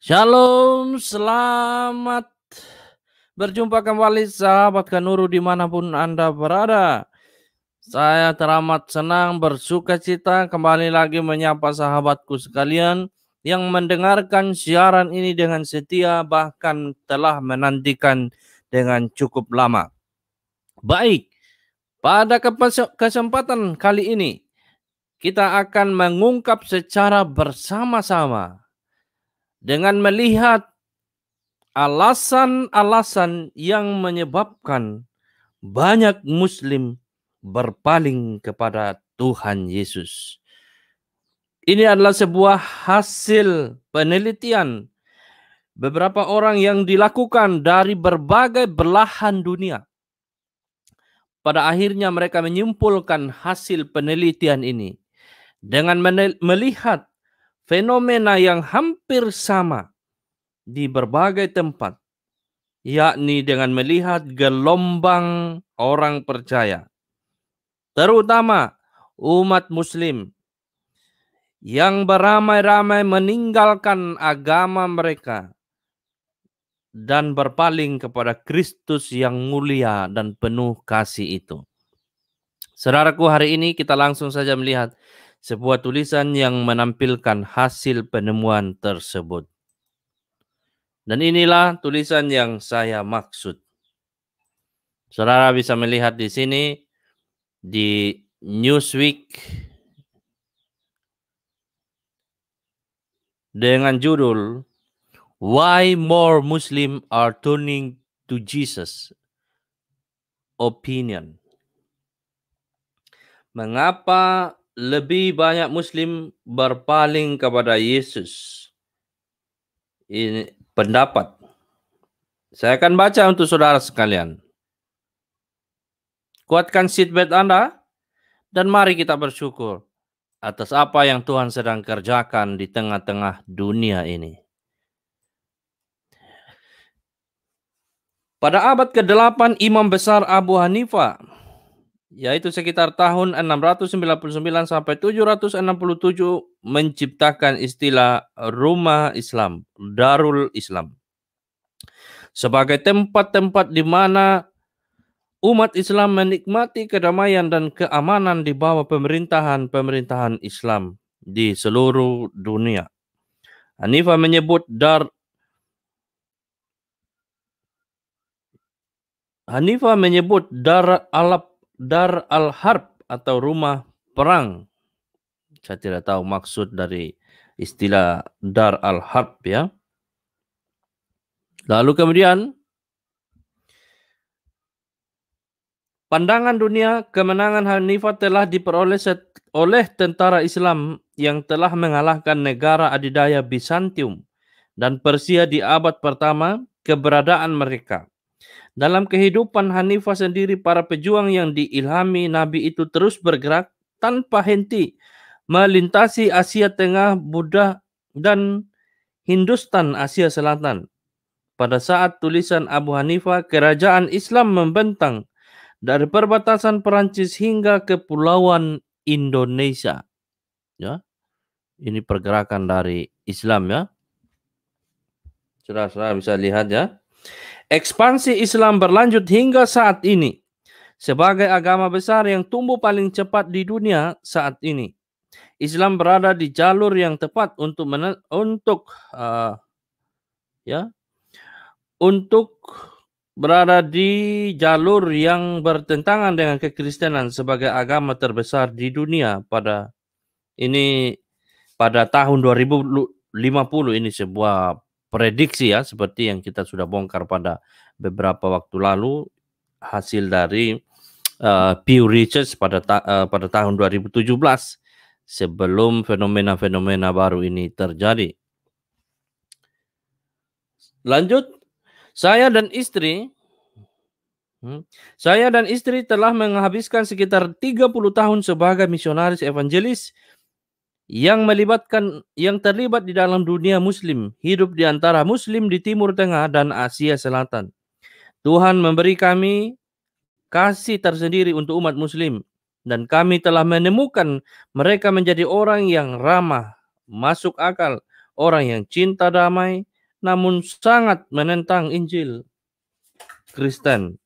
Shalom, selamat berjumpa kembali sahabat Kanuru dimanapun Anda berada. Saya teramat senang bersuka cita kembali lagi menyapa sahabatku sekalian yang mendengarkan siaran ini dengan setia bahkan telah menantikan dengan cukup lama. Baik, pada kesempatan kali ini kita akan mengungkap secara bersama-sama dengan melihat alasan-alasan yang menyebabkan banyak Muslim berpaling kepada Tuhan Yesus. Ini adalah sebuah hasil penelitian beberapa orang yang dilakukan dari berbagai belahan dunia. Pada akhirnya mereka menyimpulkan hasil penelitian ini dengan melihat fenomena yang hampir sama di berbagai tempat, yakni dengan melihat gelombang orang percaya, terutama umat Muslim yang beramai-ramai meninggalkan agama mereka dan berpaling kepada Kristus yang mulia dan penuh kasih itu. Saudaraku, hari ini kita langsung saja melihat sebuah tulisan yang menampilkan hasil penemuan tersebut. Dan inilah tulisan yang saya maksud. Saudara bisa melihat di sini di Newsweek dengan judul Why More Muslim Are Turning to Jesus Opinion. Mengapa lebih banyak Muslim berpaling kepada Yesus? Ini pendapat. Saya akan baca untuk saudara sekalian. Kuatkan seatbelt Anda dan mari kita bersyukur atas apa yang Tuhan sedang kerjakan di tengah-tengah dunia ini. Pada abad ke-8 Imam Besar Abu Hanifah, yaitu sekitar tahun 699 sampai 767, menciptakan istilah rumah Islam, Darul Islam, sebagai tempat-tempat di mana umat Islam menikmati kedamaian dan keamanan di bawah pemerintahan Islam di seluruh dunia. Hanifah menyebut Dar al-Harb atau rumah perang. Saya tidak tahu maksud dari istilah Dar al-Harb ya. Lalu kemudian pandangan dunia kemenangan Hanifah telah diperoleh oleh tentara Islam yang telah mengalahkan negara adidaya Bizantium dan Persia di abad pertama keberadaan mereka. Dalam kehidupan Hanifah sendiri, para pejuang yang diilhami Nabi itu terus bergerak tanpa henti melintasi Asia Tengah, Buddha, dan Hindustan Asia Selatan. Pada saat tulisan Abu Hanifah, kerajaan Islam membentang dari perbatasan Perancis hingga kepulauan Indonesia. Ya, ini pergerakan dari Islam ya. Saudara-saudara bisa lihat ya. Ekspansi Islam berlanjut hingga saat ini sebagai agama besar yang tumbuh paling cepat di dunia saat ini. Islam berada di jalur yang tepat untuk berada di jalur yang bertentangan dengan kekristenan sebagai agama terbesar di dunia pada tahun 2050. Ini sebuah prediksi ya, seperti yang kita sudah bongkar pada beberapa waktu lalu, hasil dari Pew Research pada tahun 2017 sebelum fenomena-fenomena baru ini terjadi. Lanjut, saya dan istri telah menghabiskan sekitar 30 tahun sebagai misionaris evangelis yang terlibat di dalam dunia Muslim, hidup di antara Muslim di Timur Tengah dan Asia Selatan. Tuhan memberi kami kasih tersendiri untuk umat Muslim, dan kami telah menemukan mereka menjadi orang yang ramah, masuk akal, orang yang cinta damai, namun sangat menentang Injil Kristen.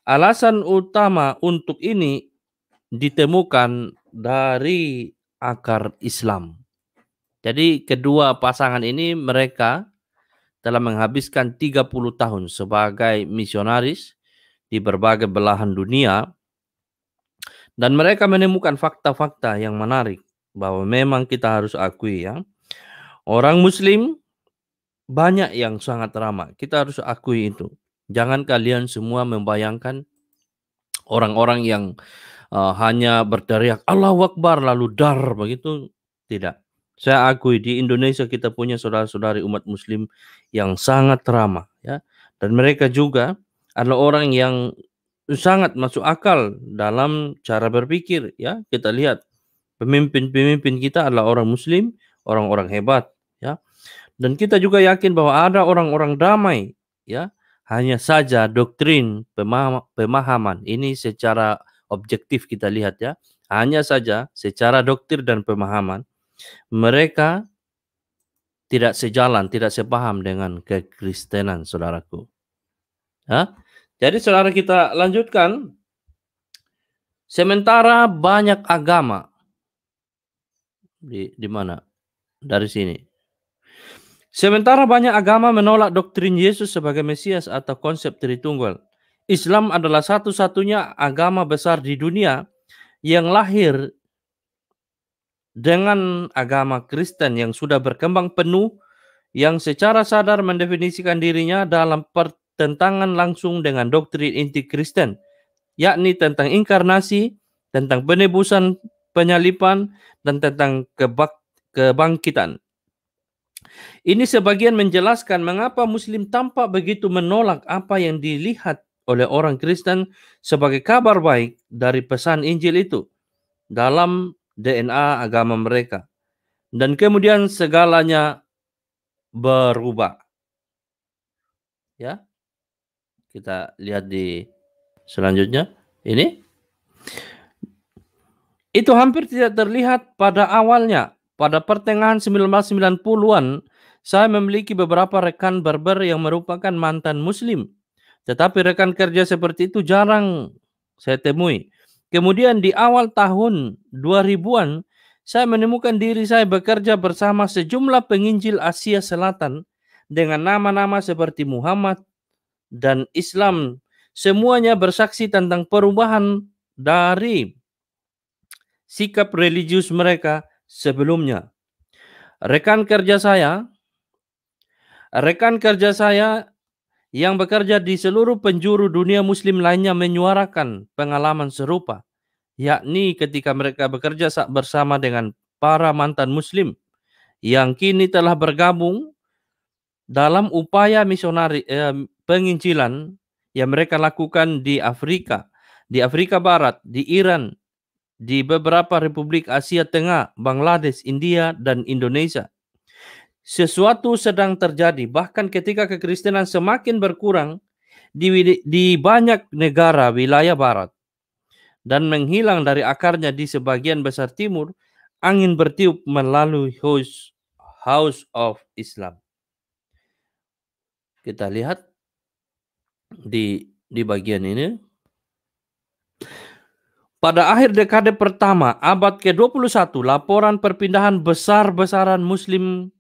Alasan utama untuk ini ditemukan dari akar Islam. Jadi kedua pasangan ini mereka telah menghabiskan 30 tahun sebagai misionaris di berbagai belahan dunia, dan mereka menemukan fakta-fakta yang menarik bahwa memang kita harus akui ya, orang Muslim banyak yang sangat ramah. Kita harus akui itu. Jangan kalian semua membayangkan orang-orang yang hanya berteriak Allahu Akbar lalu dar begitu. Tidak. Saya akui di Indonesia kita punya saudara-saudari umat Muslim yang sangat ramah ya, dan mereka juga adalah orang yang sangat masuk akal dalam cara berpikir ya. Kita lihat pemimpin-pemimpin kita adalah orang Muslim, orang-orang hebat ya. Dan kita juga yakin bahwa ada orang-orang damai ya. Hanya saja doktrin pemahaman ini secara objektif kita lihat ya. Hanya saja secara doktrin dan pemahaman mereka tidak sejalan, tidak sepaham dengan kekristenan, saudaraku. Ya? Jadi saudara kita lanjutkan. Sementara banyak agama di mana? Dari sini. Sementara banyak agama menolak doktrin Yesus sebagai Mesias atau konsep Tritunggal, Islam adalah satu-satunya agama besar di dunia yang lahir dengan agama Kristen yang sudah berkembang penuh, yang secara sadar mendefinisikan dirinya dalam pertentangan langsung dengan doktrin inti Kristen, yakni tentang inkarnasi, tentang penebusan, penyalipan, dan tentang kebangkitan. Ini sebagian menjelaskan mengapa Muslim tampak begitu menolak apa yang dilihat oleh orang Kristen sebagai kabar baik dari pesan Injil itu dalam DNA agama mereka. Dan kemudian segalanya berubah. Ya. Kita lihat di selanjutnya. Ini. Itu hampir tidak terlihat pada awalnya. Pada pertengahan 1990-an, saya memiliki beberapa rekan barber yang merupakan mantan Muslim. Tetapi rekan kerja seperti itu jarang saya temui. Kemudian di awal tahun 2000-an, saya menemukan diri saya bekerja bersama sejumlah penginjil Asia Selatan dengan nama-nama seperti Muhammad dan Islam. Semuanya bersaksi tentang perubahan dari sikap religius mereka sebelumnya. Rekan kerja saya yang bekerja di seluruh penjuru dunia Muslim lainnya menyuarakan pengalaman serupa, yakni ketika mereka bekerja bersama dengan para mantan Muslim yang kini telah bergabung dalam upaya misionari penginjilan yang mereka lakukan di Afrika Barat, di Iran, di beberapa republik Asia Tengah, Bangladesh, India, dan Indonesia. Sesuatu sedang terjadi, bahkan ketika kekristenan semakin berkurang di banyak negara wilayah barat dan menghilang dari akarnya di sebagian besar timur, angin bertiup melalui House of Islam. Kita lihat di bagian ini. Pada akhir dekade pertama abad ke-21, laporan perpindahan besar-besaran Muslim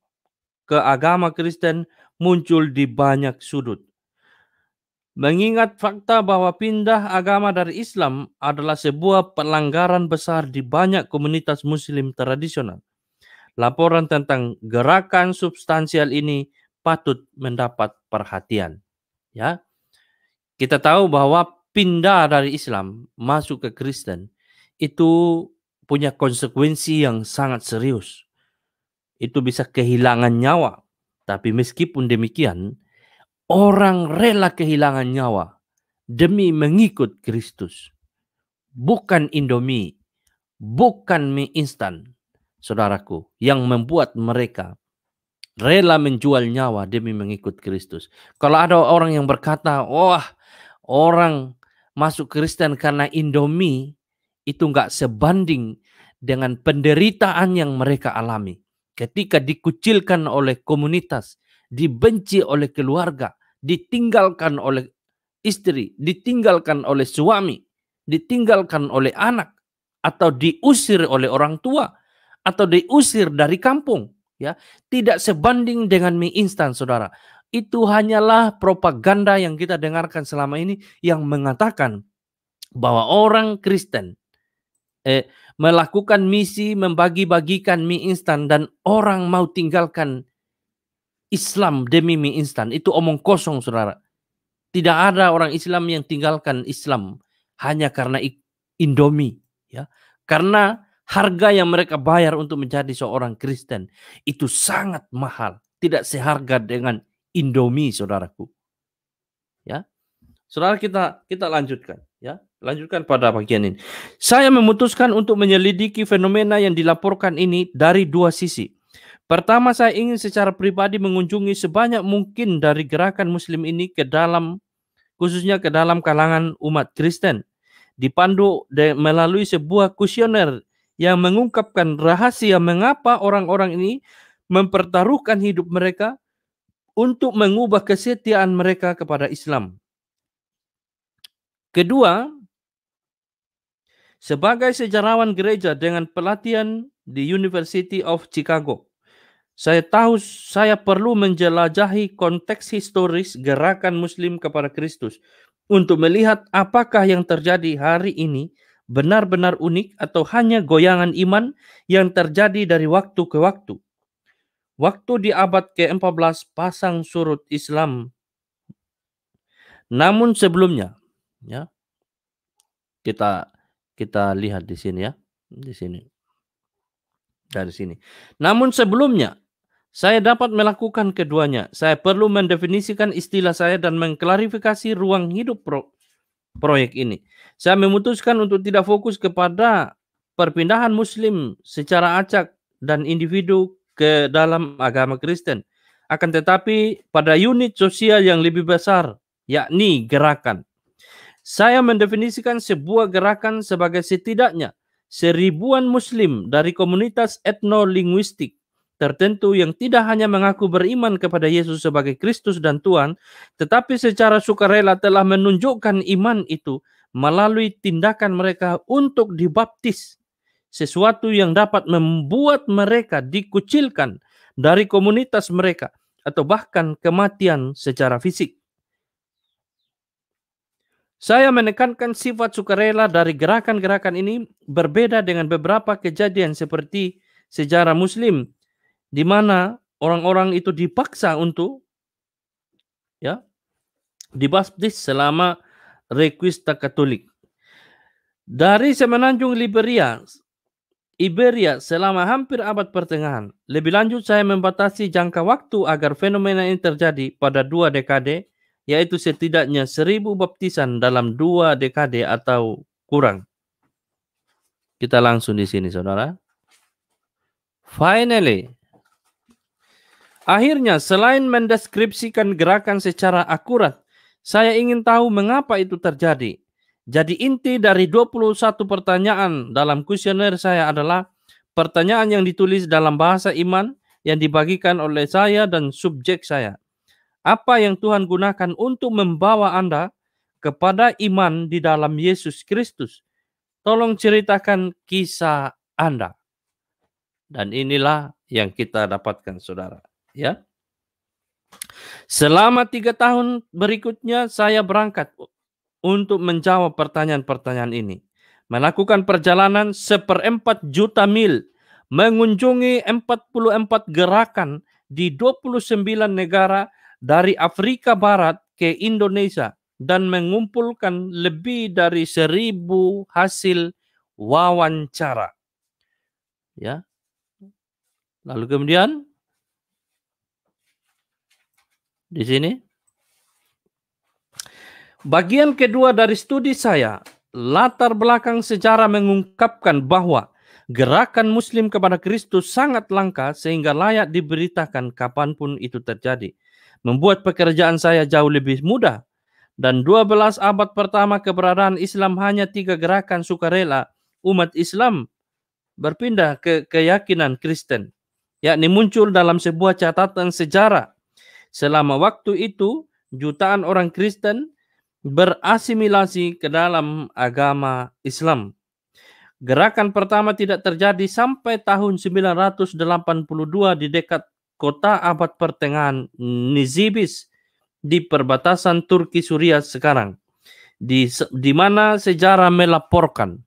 ke agama Kristen muncul di banyak sudut. Mengingat fakta bahwa pindah agama dari Islam adalah sebuah pelanggaran besar di banyak komunitas Muslim tradisional, laporan tentang gerakan substansial ini patut mendapat perhatian. Ya, kita tahu bahwa pindah dari Islam masuk ke Kristen itu punya konsekuensi yang sangat serius. Itu bisa kehilangan nyawa. Tapi meskipun demikian, orang rela kehilangan nyawa demi mengikut Kristus. Bukan Indomie, bukan mie instan, saudaraku, yang membuat mereka rela menjual nyawa demi mengikut Kristus. Kalau ada orang yang berkata, wah, orang masuk Kristen karena Indomie, itu enggak sebanding dengan penderitaan yang mereka alami ketika dikucilkan oleh komunitas, dibenci oleh keluarga, ditinggalkan oleh istri, ditinggalkan oleh suami, ditinggalkan oleh anak, atau diusir oleh orang tua, atau diusir dari kampung, ya, tidak sebanding dengan mie instan, saudara. Itu hanyalah propaganda yang kita dengarkan selama ini yang mengatakan bahwa orang Kristen melakukan misi membagi-bagikan mie instan dan orang mau tinggalkan Islam demi mie instan. Itu omong kosong, saudara. Tidak ada orang Islam yang tinggalkan Islam hanya karena Indomie, ya. Karena harga yang mereka bayar untuk menjadi seorang Kristen itu sangat mahal, tidak seharga dengan Indomie, saudaraku. Ya. Saudara, kita lanjutkan, ya. Lanjutkan pada bagian ini. Saya memutuskan untuk menyelidiki fenomena yang dilaporkan ini dari dua sisi. Pertama, saya ingin secara pribadi mengunjungi sebanyak mungkin dari gerakan Muslim ini khususnya ke dalam kalangan umat Kristen, dipandu melalui sebuah kuesioner yang mengungkapkan rahasia mengapa orang-orang ini mempertaruhkan hidup mereka untuk mengubah kesetiaan mereka kepada Islam. Kedua, sebagai sejarawan gereja dengan pelatihan di University of Chicago, saya tahu saya perlu menjelajahi konteks historis gerakan Muslim kepada Kristus untuk melihat apakah yang terjadi hari ini benar-benar unik atau hanya goyangan iman yang terjadi dari waktu ke waktu. Waktu di abad ke-14 pasang surut Islam. Namun sebelumnya, ya, kita lihat di sini, ya, di sini, dari sini. Namun sebelumnya, saya dapat melakukan keduanya. Saya perlu mendefinisikan istilah saya dan mengklarifikasi ruang hidup proyek ini. Saya memutuskan untuk tidak fokus kepada perpindahan Muslim secara acak dan individu ke dalam agama Kristen. Akan tetapi pada unit sosial yang lebih besar, yakni gerakan. Saya mendefinisikan sebuah gerakan sebagai setidaknya 1000-an Muslim dari komunitas etnolinguistik tertentu yang tidak hanya mengaku beriman kepada Yesus sebagai Kristus dan Tuhan, tetapi secara sukarela telah menunjukkan iman itu melalui tindakan mereka untuk dibaptis, sesuatu yang dapat membuat mereka dikucilkan dari komunitas mereka atau bahkan kematian secara fisik. Saya menekankan sifat sukarela dari gerakan-gerakan ini berbeda dengan beberapa kejadian seperti sejarah Muslim, di mana orang-orang itu dipaksa untuk, ya, dibaptis selama Requista Katolik. Dari semenanjung Iberia selama hampir abad pertengahan. Lebih lanjut, saya membatasi jangka waktu agar fenomena ini terjadi pada 2 dekade, yaitu setidaknya 1000 baptisan dalam 2 dekade atau kurang. Kita langsung di sini, saudara. Finally, akhirnya, selain mendeskripsikan gerakan secara akurat, saya ingin tahu mengapa itu terjadi. Jadi inti dari 21 pertanyaan dalam kuesioner saya adalah pertanyaan yang ditulis dalam bahasa iman yang dibagikan oleh saya dan subjek saya. Apa yang Tuhan gunakan untuk membawa Anda kepada iman di dalam Yesus Kristus? Tolong ceritakan kisah Anda. Dan inilah yang kita dapatkan, saudara. Ya, selama 3 tahun berikutnya saya berangkat untuk menjawab pertanyaan-pertanyaan ini. Melakukan perjalanan 1/4 juta mil, mengunjungi 44 gerakan di 29 negara dari Afrika Barat ke Indonesia dan mengumpulkan lebih dari 1000 hasil wawancara. Ya. Lalu kemudian di sini, bagian kedua dari studi saya, latar belakang sejarah mengungkapkan bahwa gerakan Muslim kepada Kristus sangat langka sehingga layak diberitakan kapanpun itu terjadi. Membuat pekerjaan saya jauh lebih mudah. Dan 12 abad pertama keberadaan Islam hanya 3 gerakan sukarela umat Islam berpindah ke keyakinan Kristen, yakni muncul dalam sebuah catatan sejarah. Selama waktu itu, jutaan orang Kristen berasimilasi ke dalam agama Islam. Gerakan pertama tidak terjadi sampai tahun 982 di dekat kota abad pertengahan Nizibis di perbatasan Turki Suriah sekarang, di mana sejarah melaporkan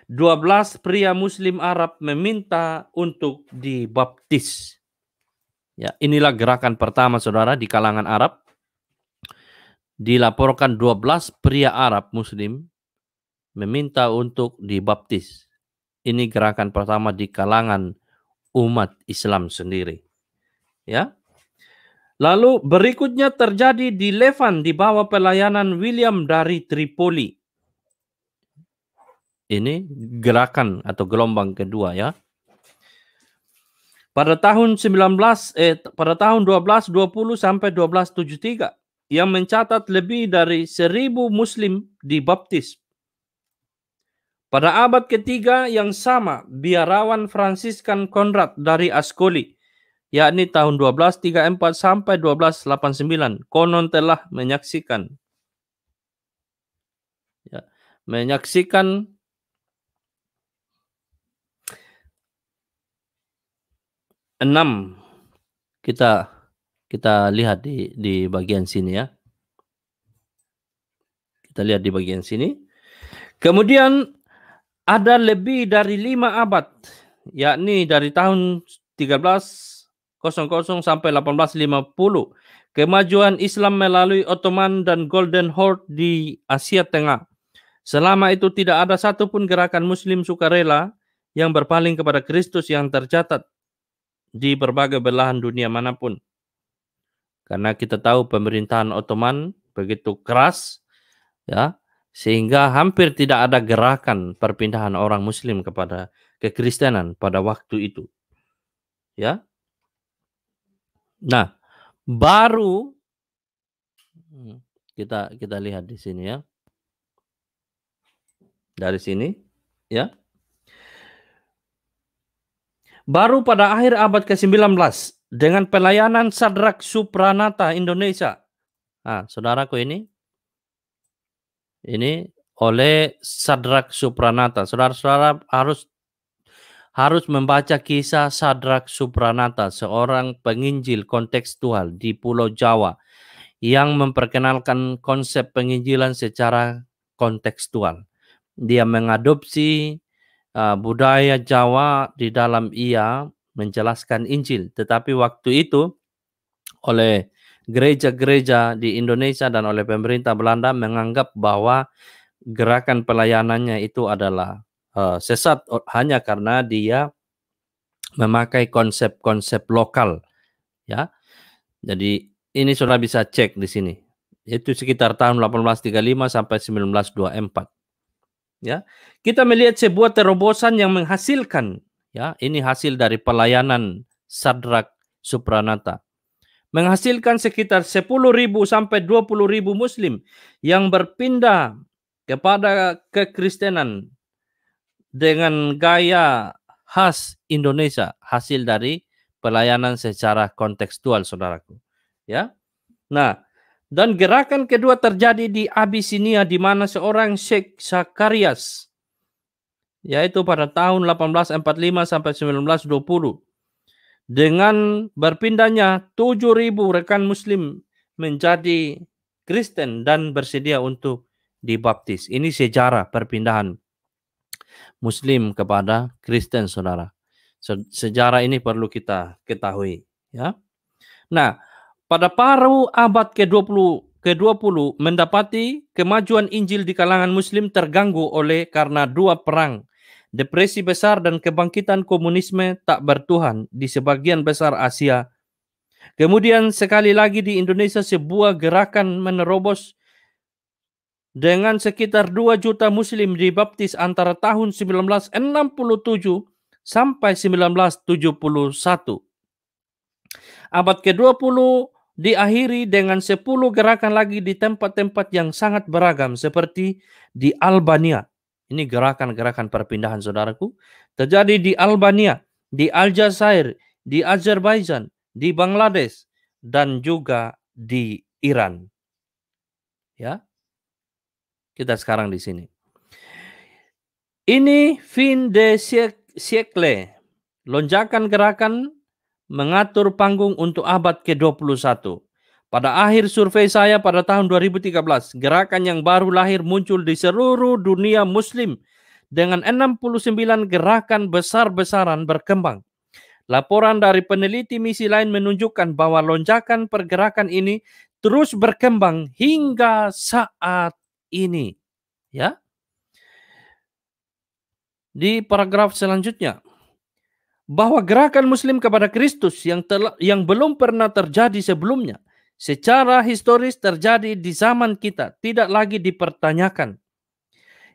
12 pria Muslim Arab meminta untuk dibaptis. Ya, inilah gerakan pertama, saudara, di kalangan Arab. Dilaporkan 12 pria Arab Muslim meminta untuk dibaptis. Ini gerakan pertama di kalangan umat Islam sendiri. Ya. Lalu berikutnya terjadi di Levan di bawah pelayanan William dari Tripoli. Ini gerakan atau gelombang kedua, ya. Pada tahun 1220 sampai 1273 yang mencatat lebih dari 1000 Muslim dibaptis. Pada abad ketiga yang sama, biarawan Fransiskan Konrad dari Ascoli, yakni tahun 1234 sampai 1289, konon telah menyaksikan 6. Kita lihat di bagian sini, ya. Kita lihat di bagian sini. Kemudian ada lebih dari 5 abad, yakni dari tahun 1300 sampai 1850, kemajuan Islam melalui Ottoman dan Golden Horde di Asia Tengah. Selama itu tidak ada satupun gerakan Muslim sukarela yang berpaling kepada Kristus yang tercatat di berbagai belahan dunia manapun. Karena kita tahu pemerintahan Ottoman begitu keras, ya, sehingga hampir tidak ada gerakan perpindahan orang Muslim kepada kekristenan pada waktu itu. Ya. Nah, baru kita lihat di sini, ya. Dari sini, ya. Baru pada akhir abad ke-19 dengan pelayanan Sadrak Supranata Indonesia. Nah, saudaraku, ini oleh Sadrak Supranata. Saudara-saudara harus membaca kisah Sadrak Supranata, seorang penginjil kontekstual di Pulau Jawa yang memperkenalkan konsep penginjilan secara kontekstual. Dia mengadopsi budaya Jawa di dalam ia menjelaskan Injil. Tetapi waktu itu oleh gereja-gereja di Indonesia dan oleh pemerintah Belanda menganggap bahwa gerakan pelayanannya itu adalah sesat hanya karena dia memakai konsep-konsep lokal, ya. Jadi ini sudah bisa cek di sini. Itu sekitar tahun 1835 sampai 1924. Ya, kita melihat sebuah terobosan yang menghasilkan, ya, ini hasil dari pelayanan Sadrak Supranata, menghasilkan sekitar 10.000 sampai 20.000 Muslim yang berpindah kepada kekristenan dengan gaya khas Indonesia, hasil dari pelayanan secara kontekstual, saudaraku. Ya, nah. Dan gerakan kedua terjadi di Abisinia, di mana seorang Sheikh Zakarias, yaitu pada tahun 1845 sampai 1920, dengan berpindahnya 7.000 rekan Muslim menjadi Kristen dan bersedia untuk dibaptis. Ini sejarah perpindahan Muslim kepada Kristen, saudara. Sejarah ini perlu kita ketahui, ya. Nah, pada paruh abad ke-20 mendapati kemajuan Injil di kalangan Muslim terganggu karena 2 perang, depresi besar dan kebangkitan komunisme tak bertuhan di sebagian besar Asia. Kemudian sekali lagi di Indonesia sebuah gerakan menerobos dengan sekitar 2 juta Muslim dibaptis antara tahun 1967 sampai 1971. Abad ke-20 diakhiri dengan 10 gerakan lagi di tempat-tempat yang sangat beragam seperti di Albania. Ini gerakan-gerakan perpindahan, saudaraku. Terjadi di Albania, di Aljazair, di Azerbaijan, di Bangladesh, dan juga di Iran. Ya, kita sekarang di sini. Ini fin de siècle, lonjakan gerakan mengatur panggung untuk abad ke-21. Pada akhir survei saya pada tahun 2013, gerakan yang baru lahir muncul di seluruh dunia muslim dengan 69 gerakan besar-besaran berkembang. Laporan dari peneliti misi lain menunjukkan bahwa lonjakan pergerakan ini terus berkembang hingga saat ini. Ya. Di paragraf selanjutnya, bahwa gerakan muslim kepada Kristus yang belum pernah terjadi sebelumnya secara historis terjadi di zaman kita tidak lagi dipertanyakan.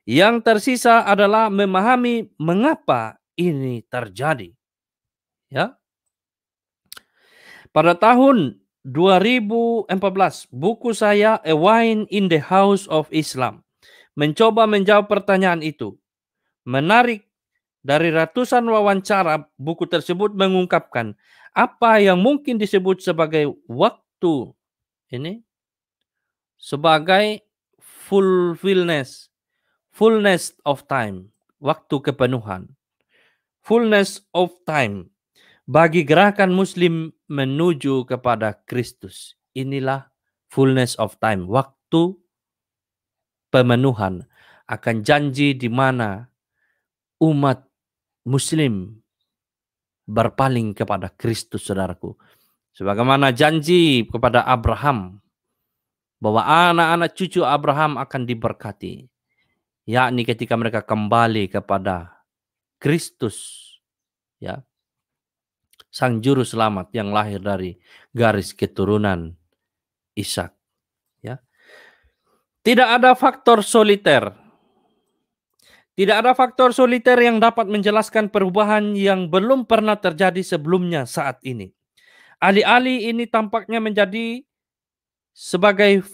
Yang tersisa adalah memahami mengapa ini terjadi. Ya. Pada tahun 2014, buku saya A Wine in the House of Islam mencoba menjawab pertanyaan itu. Menarik, dari ratusan wawancara, buku tersebut mengungkapkan apa yang mungkin disebut sebagai waktu ini sebagai fullness of time, waktu kepenuhan, fullness of time bagi gerakan muslim menuju kepada Kristus. Inilah fullness of time, waktu pemenuhan akan janji di mana umat muslim berpaling kepada Kristus, saudaraku. Sebagaimana janji kepada Abraham bahwa anak-anak cucu Abraham akan diberkati, yakni ketika mereka kembali kepada Kristus, ya, sang juru selamat yang lahir dari garis keturunan Ishak. Ya. Tidak ada faktor soliter. Tidak ada faktor soliter yang dapat menjelaskan perubahan yang belum pernah terjadi sebelumnya saat ini. Alih-alih ini tampaknya menjadi sebagai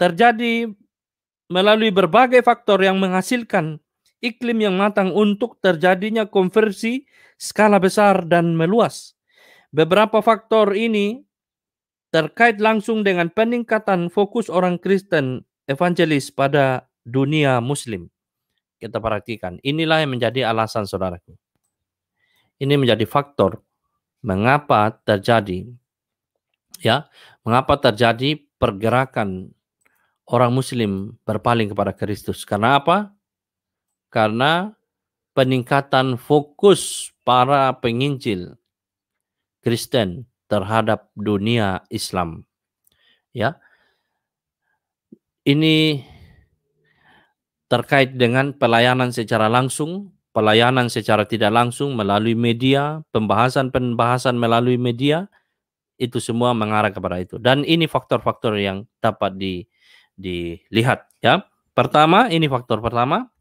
terjadi melalui berbagai faktor yang menghasilkan iklim yang matang untuk terjadinya konversi skala besar dan meluas. Beberapa faktor ini terkait langsung dengan peningkatan fokus orang Kristen evangelis pada dunia muslim. Kita perhatikan, inilah yang menjadi alasan, saudaraku. Ini menjadi faktor mengapa terjadi, ya, mengapa terjadi pergerakan orang muslim berpaling kepada Kristus. Karena apa? Karena peningkatan fokus para penginjil Kristen terhadap dunia Islam. Ya. Ini terkait dengan pelayanan secara langsung, pelayanan secara tidak langsung melalui media, pembahasan-pembahasan melalui media, itu semua mengarah kepada itu. Dan ini faktor-faktor yang dapat dilihat. Ya. Pertama, ini faktor pertama.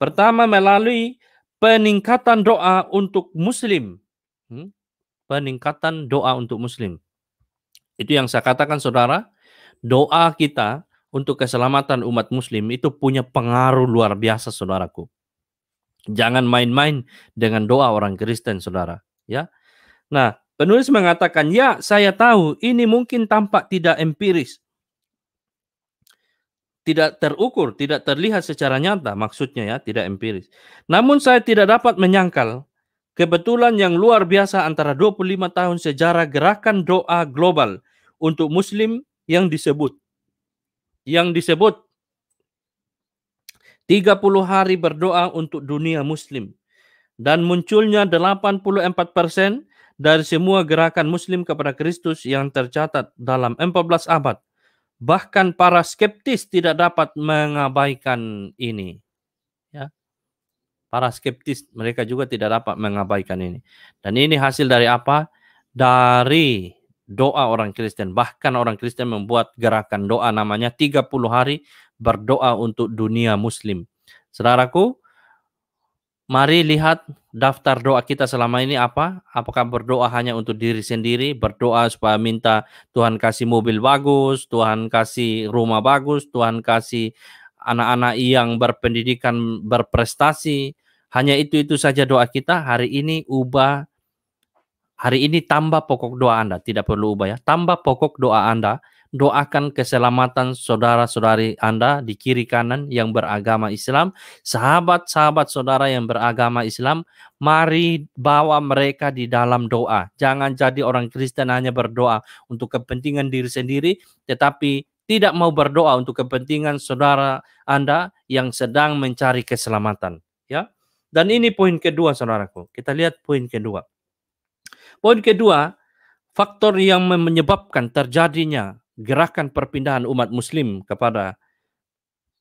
Pertama, melalui peningkatan doa untuk muslim. Peningkatan doa untuk muslim. Itu yang saya katakan, saudara, doa kita untuk keselamatan umat muslim itu punya pengaruh luar biasa, saudaraku. Jangan main-main dengan doa orang Kristen, saudara. Ya. Nah, penulis mengatakan, ya, saya tahu ini mungkin tampak tidak empiris, tidak terukur, tidak terlihat secara nyata, maksudnya ya, tidak empiris. Namun saya tidak dapat menyangkal kebetulan yang luar biasa antara 25 tahun sejarah gerakan doa global untuk muslim yang disebut 30 hari berdoa untuk dunia muslim, dan munculnya 84% dari semua gerakan muslim kepada Kristus yang tercatat dalam 14 abad. Bahkan para skeptis tidak dapat mengabaikan ini. Ya. Para skeptis mereka juga tidak dapat mengabaikan ini. Dan ini hasil dari apa? Dari doa orang Kristen. Bahkan orang Kristen membuat gerakan doa namanya 30 hari berdoa untuk dunia muslim. Saudaraku, mari lihat daftar doa kita selama ini apa? Apakah berdoa hanya untuk diri sendiri? Berdoa supaya minta Tuhan kasih mobil bagus, Tuhan kasih rumah bagus, Tuhan kasih anak-anak yang berpendidikan berprestasi. Hanya itu saja doa kita. Hari ini ubah Hari ini tambah pokok doa Anda, tidak perlu ubah ya. Tambah pokok doa Anda, doakan keselamatan saudara-saudari Anda di kiri kanan yang beragama Islam, sahabat-sahabat saudara yang beragama Islam, mari bawa mereka di dalam doa. Jangan jadi orang Kristen hanya berdoa untuk kepentingan diri sendiri, tetapi tidak mau berdoa untuk kepentingan saudara Anda yang sedang mencari keselamatan. Ya. Dan ini poin kedua, saudaraku. Kita lihat poin kedua. Poin kedua, faktor yang menyebabkan terjadinya gerakan perpindahan umat muslim kepada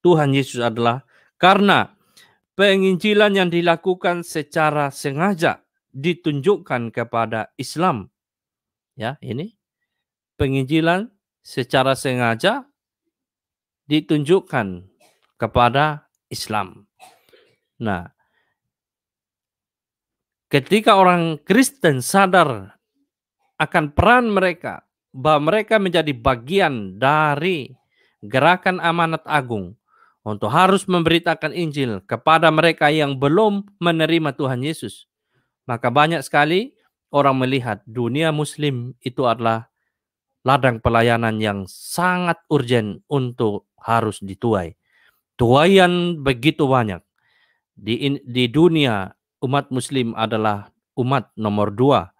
Tuhan Yesus adalah karena penginjilan yang dilakukan secara sengaja ditunjukkan kepada Islam. Ya, ini penginjilan secara sengaja ditunjukkan kepada Islam. Nah, ketika orang Kristen sadar akan peran mereka, bahwa mereka menjadi bagian dari gerakan amanat agung untuk harus memberitakan Injil kepada mereka yang belum menerima Tuhan Yesus, maka banyak sekali orang melihat dunia muslim itu adalah ladang pelayanan yang sangat urgen untuk harus dituai. Tuaian begitu banyak. Di dunia, umat muslim adalah umat nomor 2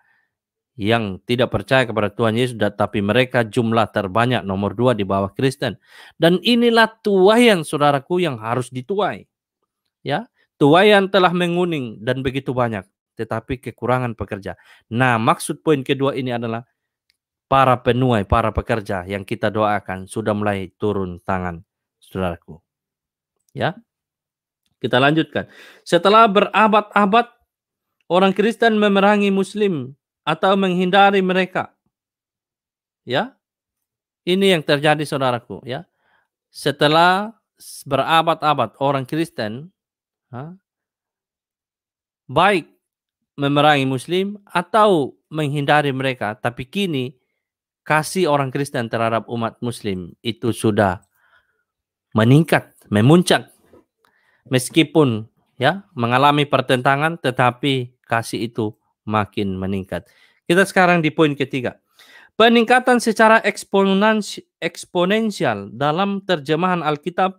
yang tidak percaya kepada Tuhan Yesus, tapi mereka jumlah terbanyak nomor 2 di bawah Kristen. Dan inilah tuaian saudaraku yang harus dituai. Ya, tuaian telah menguning dan begitu banyak, tetapi kekurangan pekerja. Nah, maksud poin kedua ini adalah para penuai, para pekerja yang kita doakan sudah mulai turun tangan, saudaraku. Ya, kita lanjutkan. Setelah berabad-abad orang Kristen memerangi Muslim atau menghindari mereka, ya, ini yang terjadi, saudaraku. Ya, setelah berabad-abad orang Kristen baik memerangi Muslim atau menghindari mereka, tapi kini kasih orang Kristen terhadap umat Muslim itu sudah meningkat, memuncak, meskipun ya mengalami pertentangan, tetapi kasih itu makin meningkat. Kita sekarang di poin ketiga. Peningkatan secara eksponensial dalam terjemahan Alkitab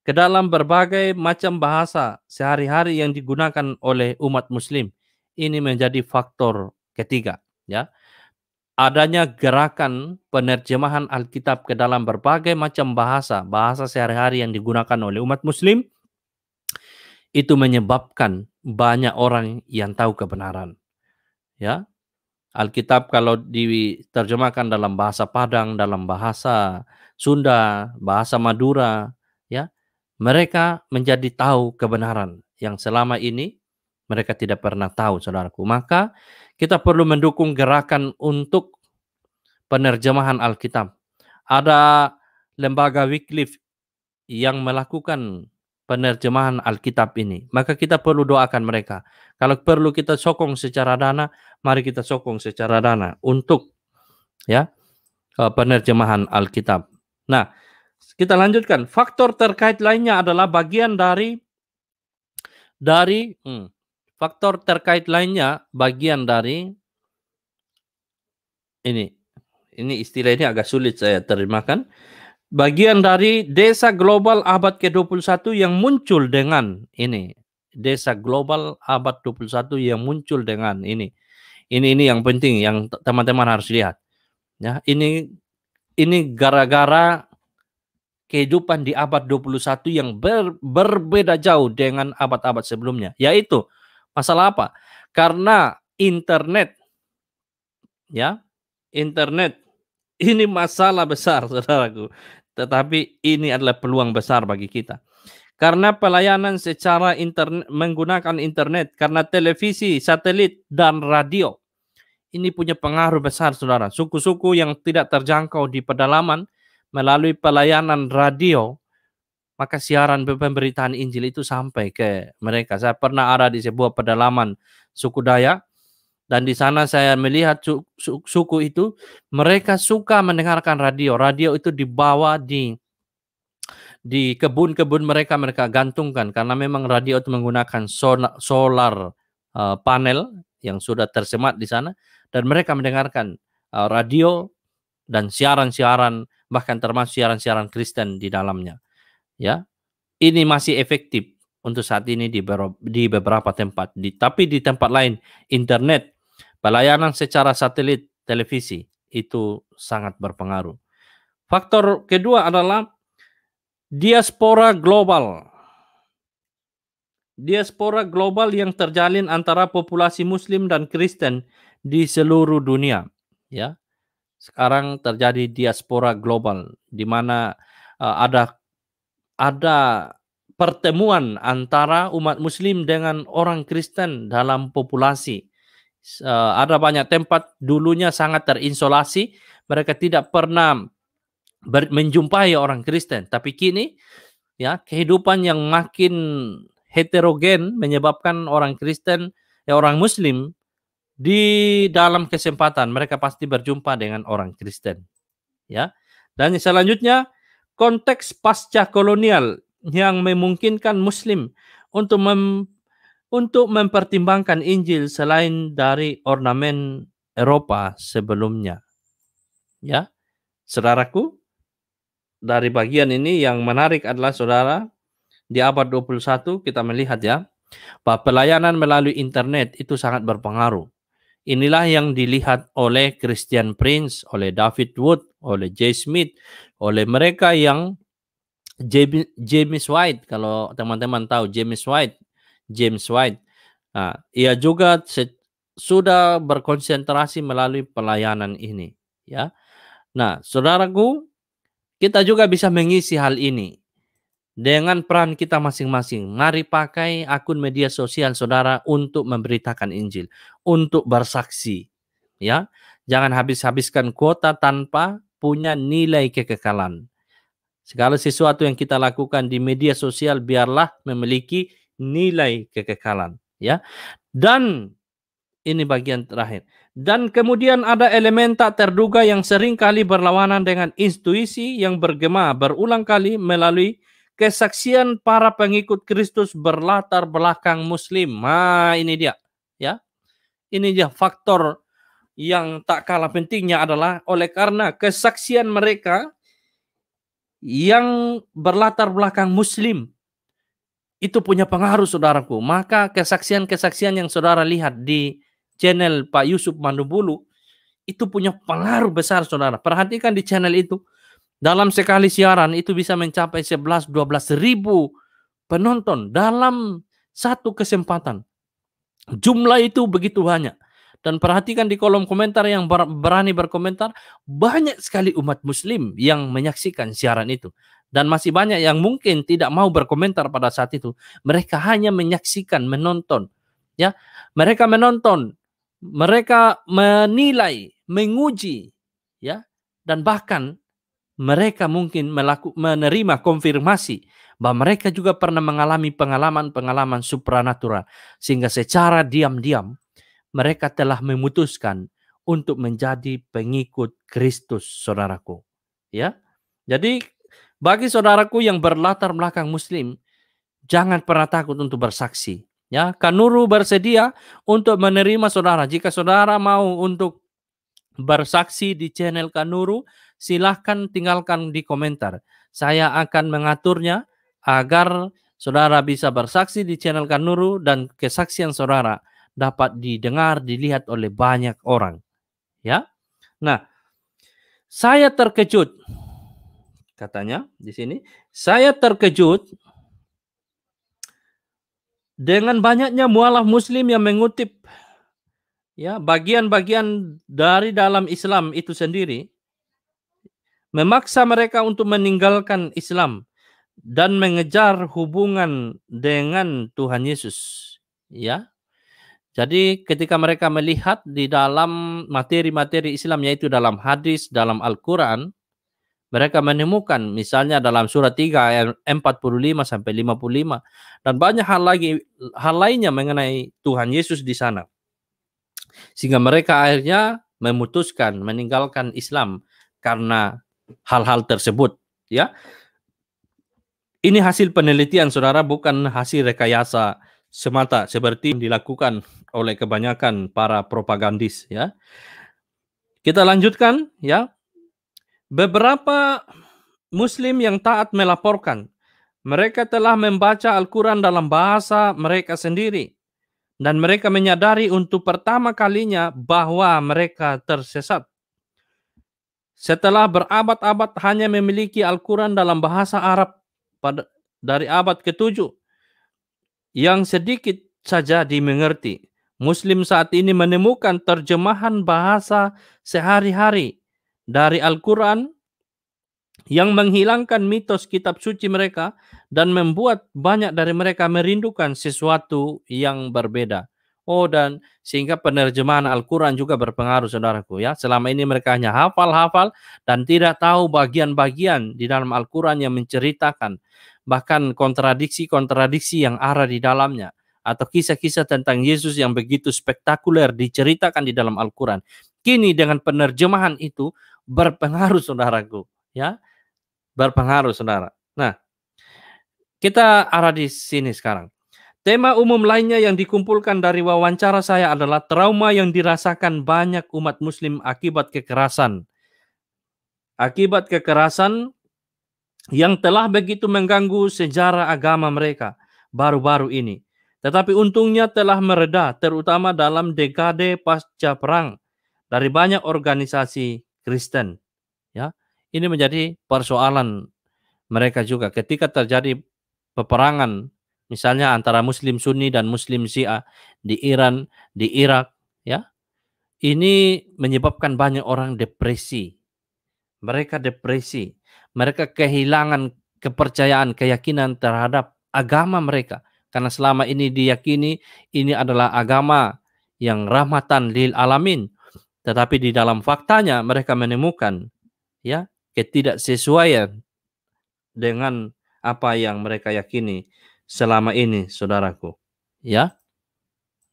ke dalam berbagai macam bahasa sehari-hari yang digunakan oleh umat muslim. Ini menjadi faktor ketiga, ya. Adanya gerakan penerjemahan Alkitab ke dalam berbagai macam bahasa sehari-hari yang digunakan oleh umat muslim, itu menyebabkan banyak orang yang tahu kebenaran. Ya. Alkitab kalau diterjemahkan dalam bahasa Padang, dalam bahasa Sunda, bahasa Madura, ya, mereka menjadi tahu kebenaran yang selama ini mereka tidak pernah tahu, saudaraku. Maka kita perlu mendukung gerakan untuk penerjemahan Alkitab. Ada lembaga Wycliffe yang melakukan penerjemahan Alkitab ini. Maka kita perlu doakan mereka. Kalau perlu kita sokong secara dana, mari kita sokong secara dana untuk ya penerjemahan Alkitab. Nah, kita lanjutkan. Faktor terkait lainnya adalah bagian dari faktor terkait lainnya bagian dari ini istilah ini agak sulit saya terjemahkan. Bagian dari desa global abad ke-21 yang muncul dengan ini. Desa global abad 21 yang muncul dengan ini. Ini yang penting yang teman-teman harus lihat. Ya, ini gara-gara kehidupan di abad 21 yang berbeda jauh dengan abad-abad sebelumnya. Yaitu masalah apa? Karena internet, ya, internet ini masalah besar, saudaraku. Tetapi ini adalah peluang besar bagi kita. Karena pelayanan secara internet, menggunakan internet, karena televisi, satelit, dan radio. Ini punya pengaruh besar, saudara. Suku-suku yang tidak terjangkau di pedalaman melalui pelayanan radio, maka siaran pemberitaan Injil itu sampai ke mereka. Saya pernah ada di sebuah pedalaman suku Dayak, dan di sana saya melihat suku itu, mereka suka mendengarkan radio. Radio itu dibawa di kebun-kebun mereka gantungkan. Karena memang radio itu menggunakan solar panel, yang sudah tersemat di sana, dan mereka mendengarkan radio dan siaran-siaran, bahkan termasuk siaran-siaran Kristen di dalamnya. Ya, ini masih efektif untuk saat ini di beberapa tempat. Tapi di tempat lain, internet, pelayanan secara satelit, televisi, itu sangat berpengaruh. Faktor kedua adalah diaspora global. Diaspora global yang terjalin antara populasi Muslim dan Kristen di seluruh dunia. Ya, sekarang terjadi diaspora global, di mana ada pertemuan antara umat Muslim dengan orang Kristen dalam populasi. Ada banyak tempat dulunya sangat terisolasi, mereka tidak pernah menjumpai orang Kristen, tapi kini ya kehidupan yang makin heterogen menyebabkan orang Kristen, orang Muslim di dalam kesempatan mereka pasti berjumpa dengan orang Kristen. Ya. Dan selanjutnya konteks pasca kolonial yang memungkinkan Muslim untuk mempertimbangkan Injil selain dari ornamen Eropa sebelumnya. Ya. Saudaraku, dari bagian ini yang menarik adalah saudara, di abad 21 kita melihat ya, bahwa pelayanan melalui internet itu sangat berpengaruh. Inilah yang dilihat oleh Christian Prince, oleh David Wood, oleh J. Smith, oleh mereka yang James White, kalau teman-teman tahu James White. Nah, ia juga sudah berkonsentrasi melalui pelayanan ini. Ya. Nah, saudaraku, kita juga bisa mengisi hal ini dengan peran kita masing-masing. Mari pakai akun media sosial saudara untuk memberitakan Injil, untuk bersaksi. Ya, jangan habis-habiskan kuota tanpa punya nilai kekekalan. Segala sesuatu yang kita lakukan di media sosial biarlah memiliki nilai kekekalan. Ya, dan ini bagian terakhir. Dan kemudian ada elemen tak terduga yang sering kali berlawanan dengan intuisi yang bergema berulang kali melalui kesaksian para pengikut Kristus berlatar belakang Muslim. Nah, ini dia. Ya, ini dia faktor yang tak kalah pentingnya adalah oleh karena kesaksian mereka yang berlatar belakang Muslim itu punya pengaruh saudaraku. Maka kesaksian-kesaksian yang saudara lihat di channel Pak Yusuf Mandubulu itu punya pengaruh besar saudara. Perhatikan di channel itu. Dalam sekali siaran itu bisa mencapai 11-12 ribu penonton dalam satu kesempatan. Jumlah itu begitu banyak. Dan perhatikan di kolom komentar yang berani berkomentar, banyak sekali umat Muslim yang menyaksikan siaran itu. Dan masih banyak yang mungkin tidak mau berkomentar pada saat itu. Mereka hanya menyaksikan, menonton. Ya, mereka menonton, mereka menilai, menguji, ya, dan bahkan mereka mungkin menerima konfirmasi bahwa mereka juga pernah mengalami pengalaman-pengalaman supranatural, sehingga secara diam-diam mereka telah memutuskan untuk menjadi pengikut Kristus, saudaraku. Ya, jadi bagi saudaraku yang berlatar belakang Muslim, jangan pernah takut untuk bersaksi. Ya, Kanuru bersedia untuk menerima saudara. Jika saudara mau untuk bersaksi di channel Kanuru, silahkan tinggalkan di komentar. Saya akan mengaturnya agar saudara bisa bersaksi di channel Kanuru dan kesaksian saudara dapat didengar, dilihat oleh banyak orang. Ya. Nah, saya terkejut. Katanya di sini, saya terkejut dengan banyaknya mualaf Muslim yang mengutip ya bagian-bagian dari dalam Islam itu sendiri, memaksa mereka untuk meninggalkan Islam dan mengejar hubungan dengan Tuhan Yesus. Ya, jadi ketika mereka melihat di dalam materi-materi Islam, yaitu dalam hadis, dalam Al-Quran, mereka menemukan misalnya dalam surat 3 ayat 45 sampai 55 dan banyak hal lainnya mengenai Tuhan Yesus di sana. Sehingga mereka akhirnya memutuskan meninggalkan Islam karena hal-hal tersebut, ya. Ini hasil penelitian saudara, bukan hasil rekayasa semata seperti yang dilakukan oleh kebanyakan para propagandis, ya. Kita lanjutkan, ya. Beberapa Muslim yang taat melaporkan mereka telah membaca Al-Quran dalam bahasa mereka sendiri dan mereka menyadari untuk pertama kalinya bahwa mereka tersesat. Setelah berabad-abad hanya memiliki Al-Quran dalam bahasa Arab dari abad ke-7 yang sedikit saja dimengerti. Muslim saat ini menemukan terjemahan bahasa sehari-hari dari Al-Quran yang menghilangkan mitos kitab suci mereka dan membuat banyak dari mereka merindukan sesuatu yang berbeda. Oh, dan sehingga penerjemahan Al-Quran juga berpengaruh, saudaraku, ya. Selama ini mereka hanya hafal-hafal dan tidak tahu bagian-bagian di dalam Al-Quran yang menceritakan bahkan kontradiksi-kontradiksi yang ada di dalamnya, atau kisah-kisah tentang Yesus yang begitu spektakuler diceritakan di dalam Al-Quran. Kini dengan penerjemahan itu berpengaruh, saudaraku, ya. Berpengaruh, saudara. Nah, kita arah di sini sekarang. Tema umum lainnya yang dikumpulkan dari wawancara saya adalah trauma yang dirasakan banyak umat Muslim akibat kekerasan. Akibat kekerasan yang telah begitu mengganggu sejarah agama mereka baru-baru ini. Tetapi untungnya telah mereda, terutama dalam dekade pasca perang dari banyak organisasi Kristen. Ya, ini menjadi persoalan mereka juga ketika terjadi peperangan, misalnya antara Muslim Sunni dan Muslim Syiah di Iran, di Irak, ya. Ini menyebabkan banyak orang depresi. Mereka depresi. Mereka kehilangan kepercayaan, keyakinan terhadap agama mereka. Karena selama ini diyakini ini adalah agama yang rahmatan lil alamin. Tetapi di dalam faktanya mereka menemukan, ya, ketidaksesuaian dengan apa yang mereka yakini selama ini, saudaraku. Ya,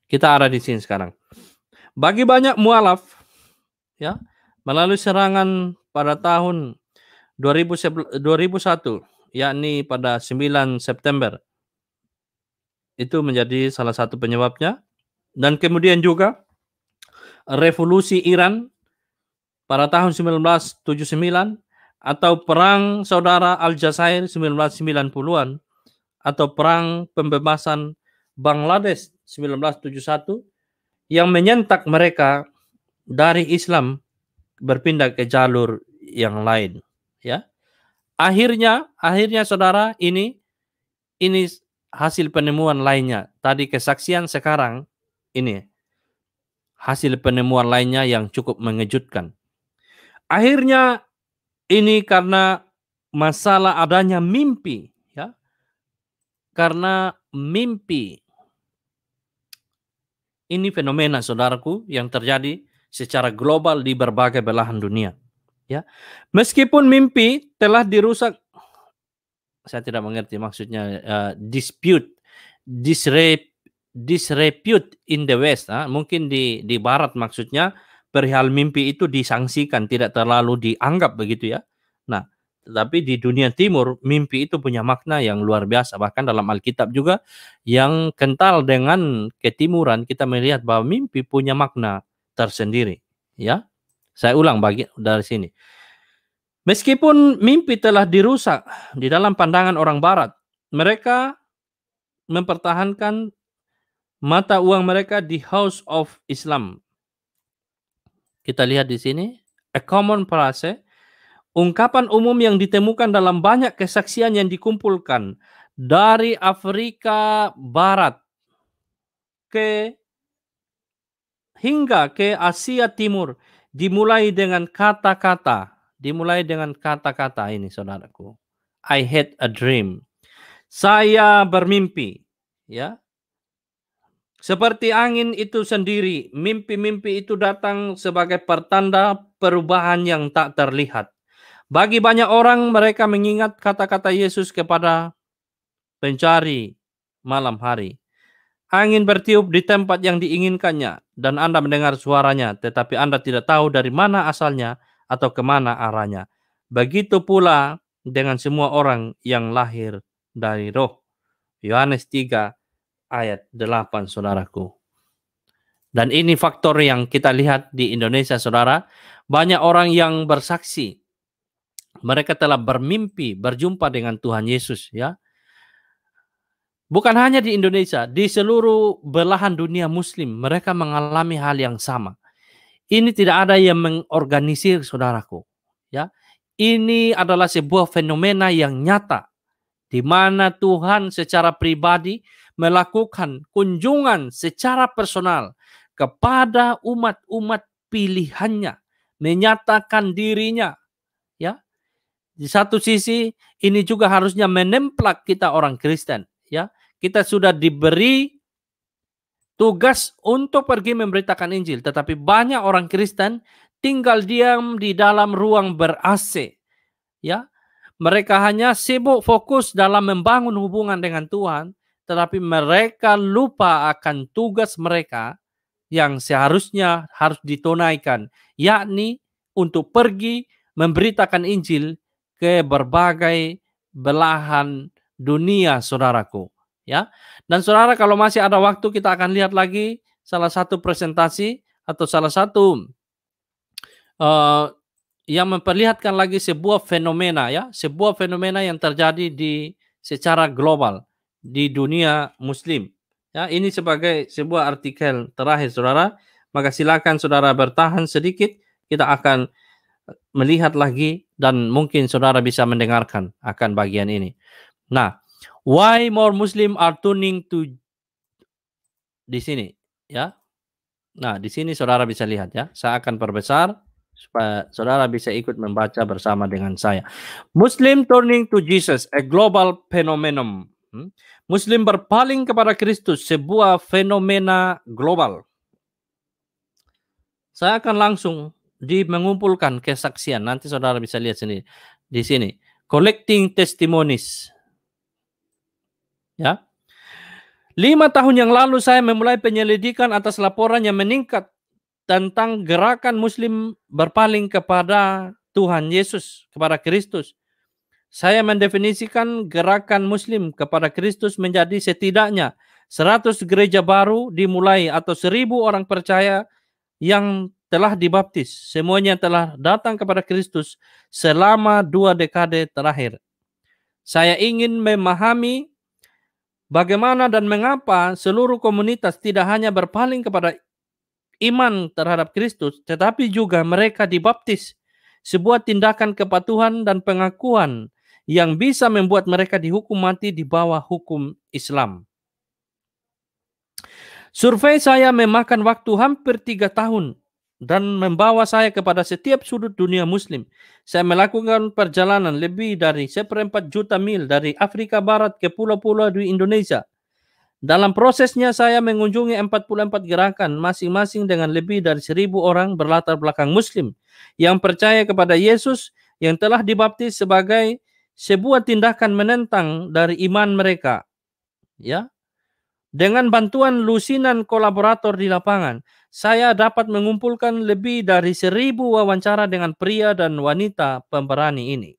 kita ada di sini sekarang. Bagi banyak mualaf, ya, melalui serangan pada tahun 2001, yakni pada 9 September, itu menjadi salah satu penyebabnya. Dan kemudian juga revolusi Iran pada tahun 1979 atau perang saudara Aljazair 1990-an atau perang pembebasan Bangladesh 1971 yang menyentak mereka dari Islam berpindah ke jalur yang lain, ya. Akhirnya saudara, ini hasil penemuan lainnya. Tadi kesaksian, sekarang ini hasil penemuan lainnya yang cukup mengejutkan. Akhirnya ini karena masalah adanya mimpi, ya. Karena mimpi. Ini fenomena, saudaraku, yang terjadi secara global di berbagai belahan dunia, ya. Meskipun mimpi telah dirusak, saya tidak mengerti maksudnya, disrepute in the West, mungkin di Barat maksudnya perihal mimpi itu disangsikan, tidak terlalu dianggap begitu, ya. Nah, tetapi di dunia timur mimpi itu punya makna yang luar biasa. Bahkan dalam Alkitab juga yang kental dengan ketimuran, kita melihat bahwa mimpi punya makna tersendiri, ya. Saya ulang dari sini. Meskipun mimpi telah dirusak di dalam pandangan orang Barat, mereka mempertahankan mata uang mereka di House of Islam. Kita lihat di sini, a common phrase, ungkapan umum yang ditemukan dalam banyak kesaksian yang dikumpulkan dari Afrika Barat hingga ke Asia Timur, dimulai dengan kata-kata ini, saudaraku. I had a dream. Saya bermimpi, ya. Seperti angin itu sendiri, mimpi-mimpi itu datang sebagai pertanda perubahan yang tak terlihat. Bagi banyak orang, mereka mengingat kata-kata Yesus kepada pencari malam hari. Angin bertiup di tempat yang diinginkannya, dan Anda mendengar suaranya, tetapi Anda tidak tahu dari mana asalnya atau kemana arahnya. Begitu pula dengan semua orang yang lahir dari roh. Yohanes 3 ayat 8, saudaraku. Dan ini faktor yang kita lihat di Indonesia, saudara. Banyak orang yang bersaksi. Mereka telah bermimpi berjumpa dengan Tuhan Yesus, ya. Bukan hanya di Indonesia, di seluruh belahan dunia Muslim, mereka mengalami hal yang sama. Ini tidak ada yang mengorganisir, saudaraku. Ya, ini adalah sebuah fenomena yang nyata, di mana Tuhan secara pribadi melakukan kunjungan secara personal kepada umat-umat pilihannya, menyatakan dirinya. Ya, di satu sisi ini juga harusnya menemplak kita orang Kristen. Ya, kita sudah diberi tugas untuk pergi memberitakan Injil, tetapi banyak orang Kristen tinggal diam di dalam ruang ber-AC. Ya, mereka hanya sibuk fokus dalam membangun hubungan dengan Tuhan, tetapi mereka lupa akan tugas mereka yang seharusnya harus ditunaikan, yakni untuk pergi memberitakan Injil ke berbagai belahan dunia, saudaraku. Ya, dan saudara, kalau masih ada waktu, kita akan lihat lagi salah satu presentasi atau salah satu yang memperlihatkan lagi sebuah fenomena, ya, sebuah fenomena yang terjadi di secara global di dunia Muslim. Ya, ini sebagai sebuah artikel terakhir, saudara. Maka silakan saudara bertahan sedikit. Kita akan melihat lagi dan mungkin saudara bisa mendengarkan akan bagian ini. Nah, why more Muslim are turning to, di sini, ya. Nah, di sini saudara bisa lihat, ya. Saya akan perbesar supaya saudara bisa ikut membaca bersama dengan saya. Muslim turning to Jesus, a global phenomenon. Muslim berpaling kepada Kristus, sebuah fenomena global. Saya akan langsung mengumpulkan kesaksian. Nanti saudara bisa lihat sendiri di sini. Collecting testimonies. Ya. 5 tahun yang lalu saya memulai penyelidikan atas laporan yang meningkat tentang gerakan Muslim berpaling kepada Tuhan Yesus, kepada Kristus. Saya mendefinisikan gerakan Muslim kepada Kristus menjadi setidaknya 100 gereja baru dimulai atau 1.000 orang percaya yang telah dibaptis. Semuanya telah datang kepada Kristus selama 2 dekade terakhir. Saya ingin memahami bagaimana dan mengapa seluruh komunitas tidak hanya berpaling kepada iman terhadap Kristus, tetapi juga mereka dibaptis. Sebuah tindakan kepatuhan dan pengakuan yang bisa membuat mereka dihukum mati di bawah hukum Islam. Survei saya memakan waktu hampir 3 tahun dan membawa saya kepada setiap sudut dunia Muslim. Saya melakukan perjalanan lebih dari 1/4 juta mil dari Afrika Barat ke pulau-pulau di Indonesia. Dalam prosesnya saya mengunjungi 44 gerakan, masing-masing dengan lebih dari 1.000 orang berlatar belakang Muslim yang percaya kepada Yesus yang telah dibaptis sebagai sebuah tindakan menentang dari iman mereka. Ya, dengan bantuan lusinan kolaborator di lapangan, saya dapat mengumpulkan lebih dari 1.000 wawancara dengan pria dan wanita pemberani ini.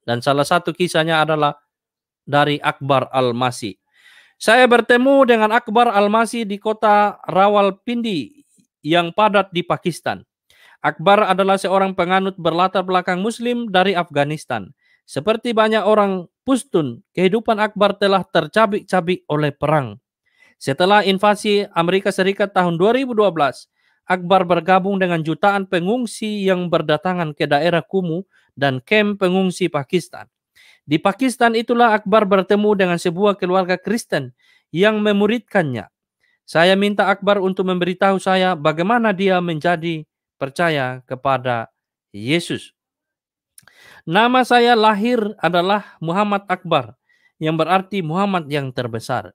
Dan salah satu kisahnya adalah dari Akbar Al-Masih. Saya bertemu dengan Akbar Al-Masih di kota Rawalpindi yang padat di Pakistan. Akbar adalah seorang penganut berlatar belakang Muslim dari Afghanistan. Seperti banyak orang Pushtun, kehidupan Akbar telah tercabik-cabik oleh perang. Setelah invasi Amerika Serikat tahun 2012, Akbar bergabung dengan jutaan pengungsi yang berdatangan ke daerah kumuh dan kamp pengungsi Pakistan. Di Pakistan itulah Akbar bertemu dengan sebuah keluarga Kristen yang memuridkannya. Saya minta Akbar untuk memberitahu saya bagaimana dia menjadi percaya kepada Yesus. Nama saya lahir adalah Muhammad Akbar, yang berarti Muhammad yang terbesar.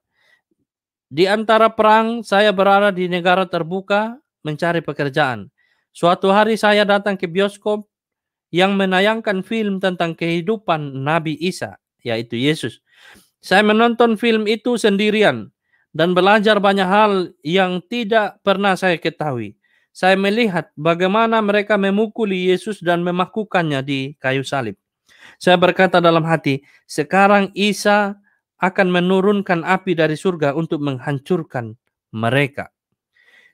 Di antara perang, saya berada di negara terbuka mencari pekerjaan. Suatu hari saya datang ke bioskop yang menayangkan film tentang kehidupan Nabi Isa, yaitu Yesus. Saya menonton film itu sendirian dan belajar banyak hal yang tidak pernah saya ketahui. Saya melihat bagaimana mereka memukuli Yesus dan memakukannya di kayu salib. Saya berkata dalam hati, sekarang Isa akan menurunkan api dari surga untuk menghancurkan mereka.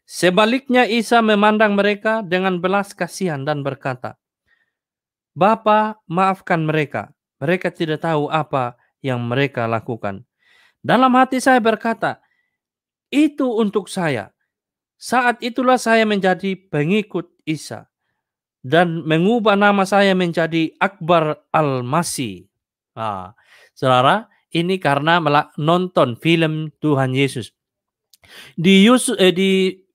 Sebaliknya Isa memandang mereka dengan belas kasihan dan berkata, Bapa, maafkan mereka. Mereka tidak tahu apa yang mereka lakukan. Dalam hati saya berkata, itu untuk saya. Saat itulah saya menjadi pengikut Isa dan mengubah nama saya menjadi Akbar Al-Masih. Saudara, ini karena nonton film Tuhan Yesus. Di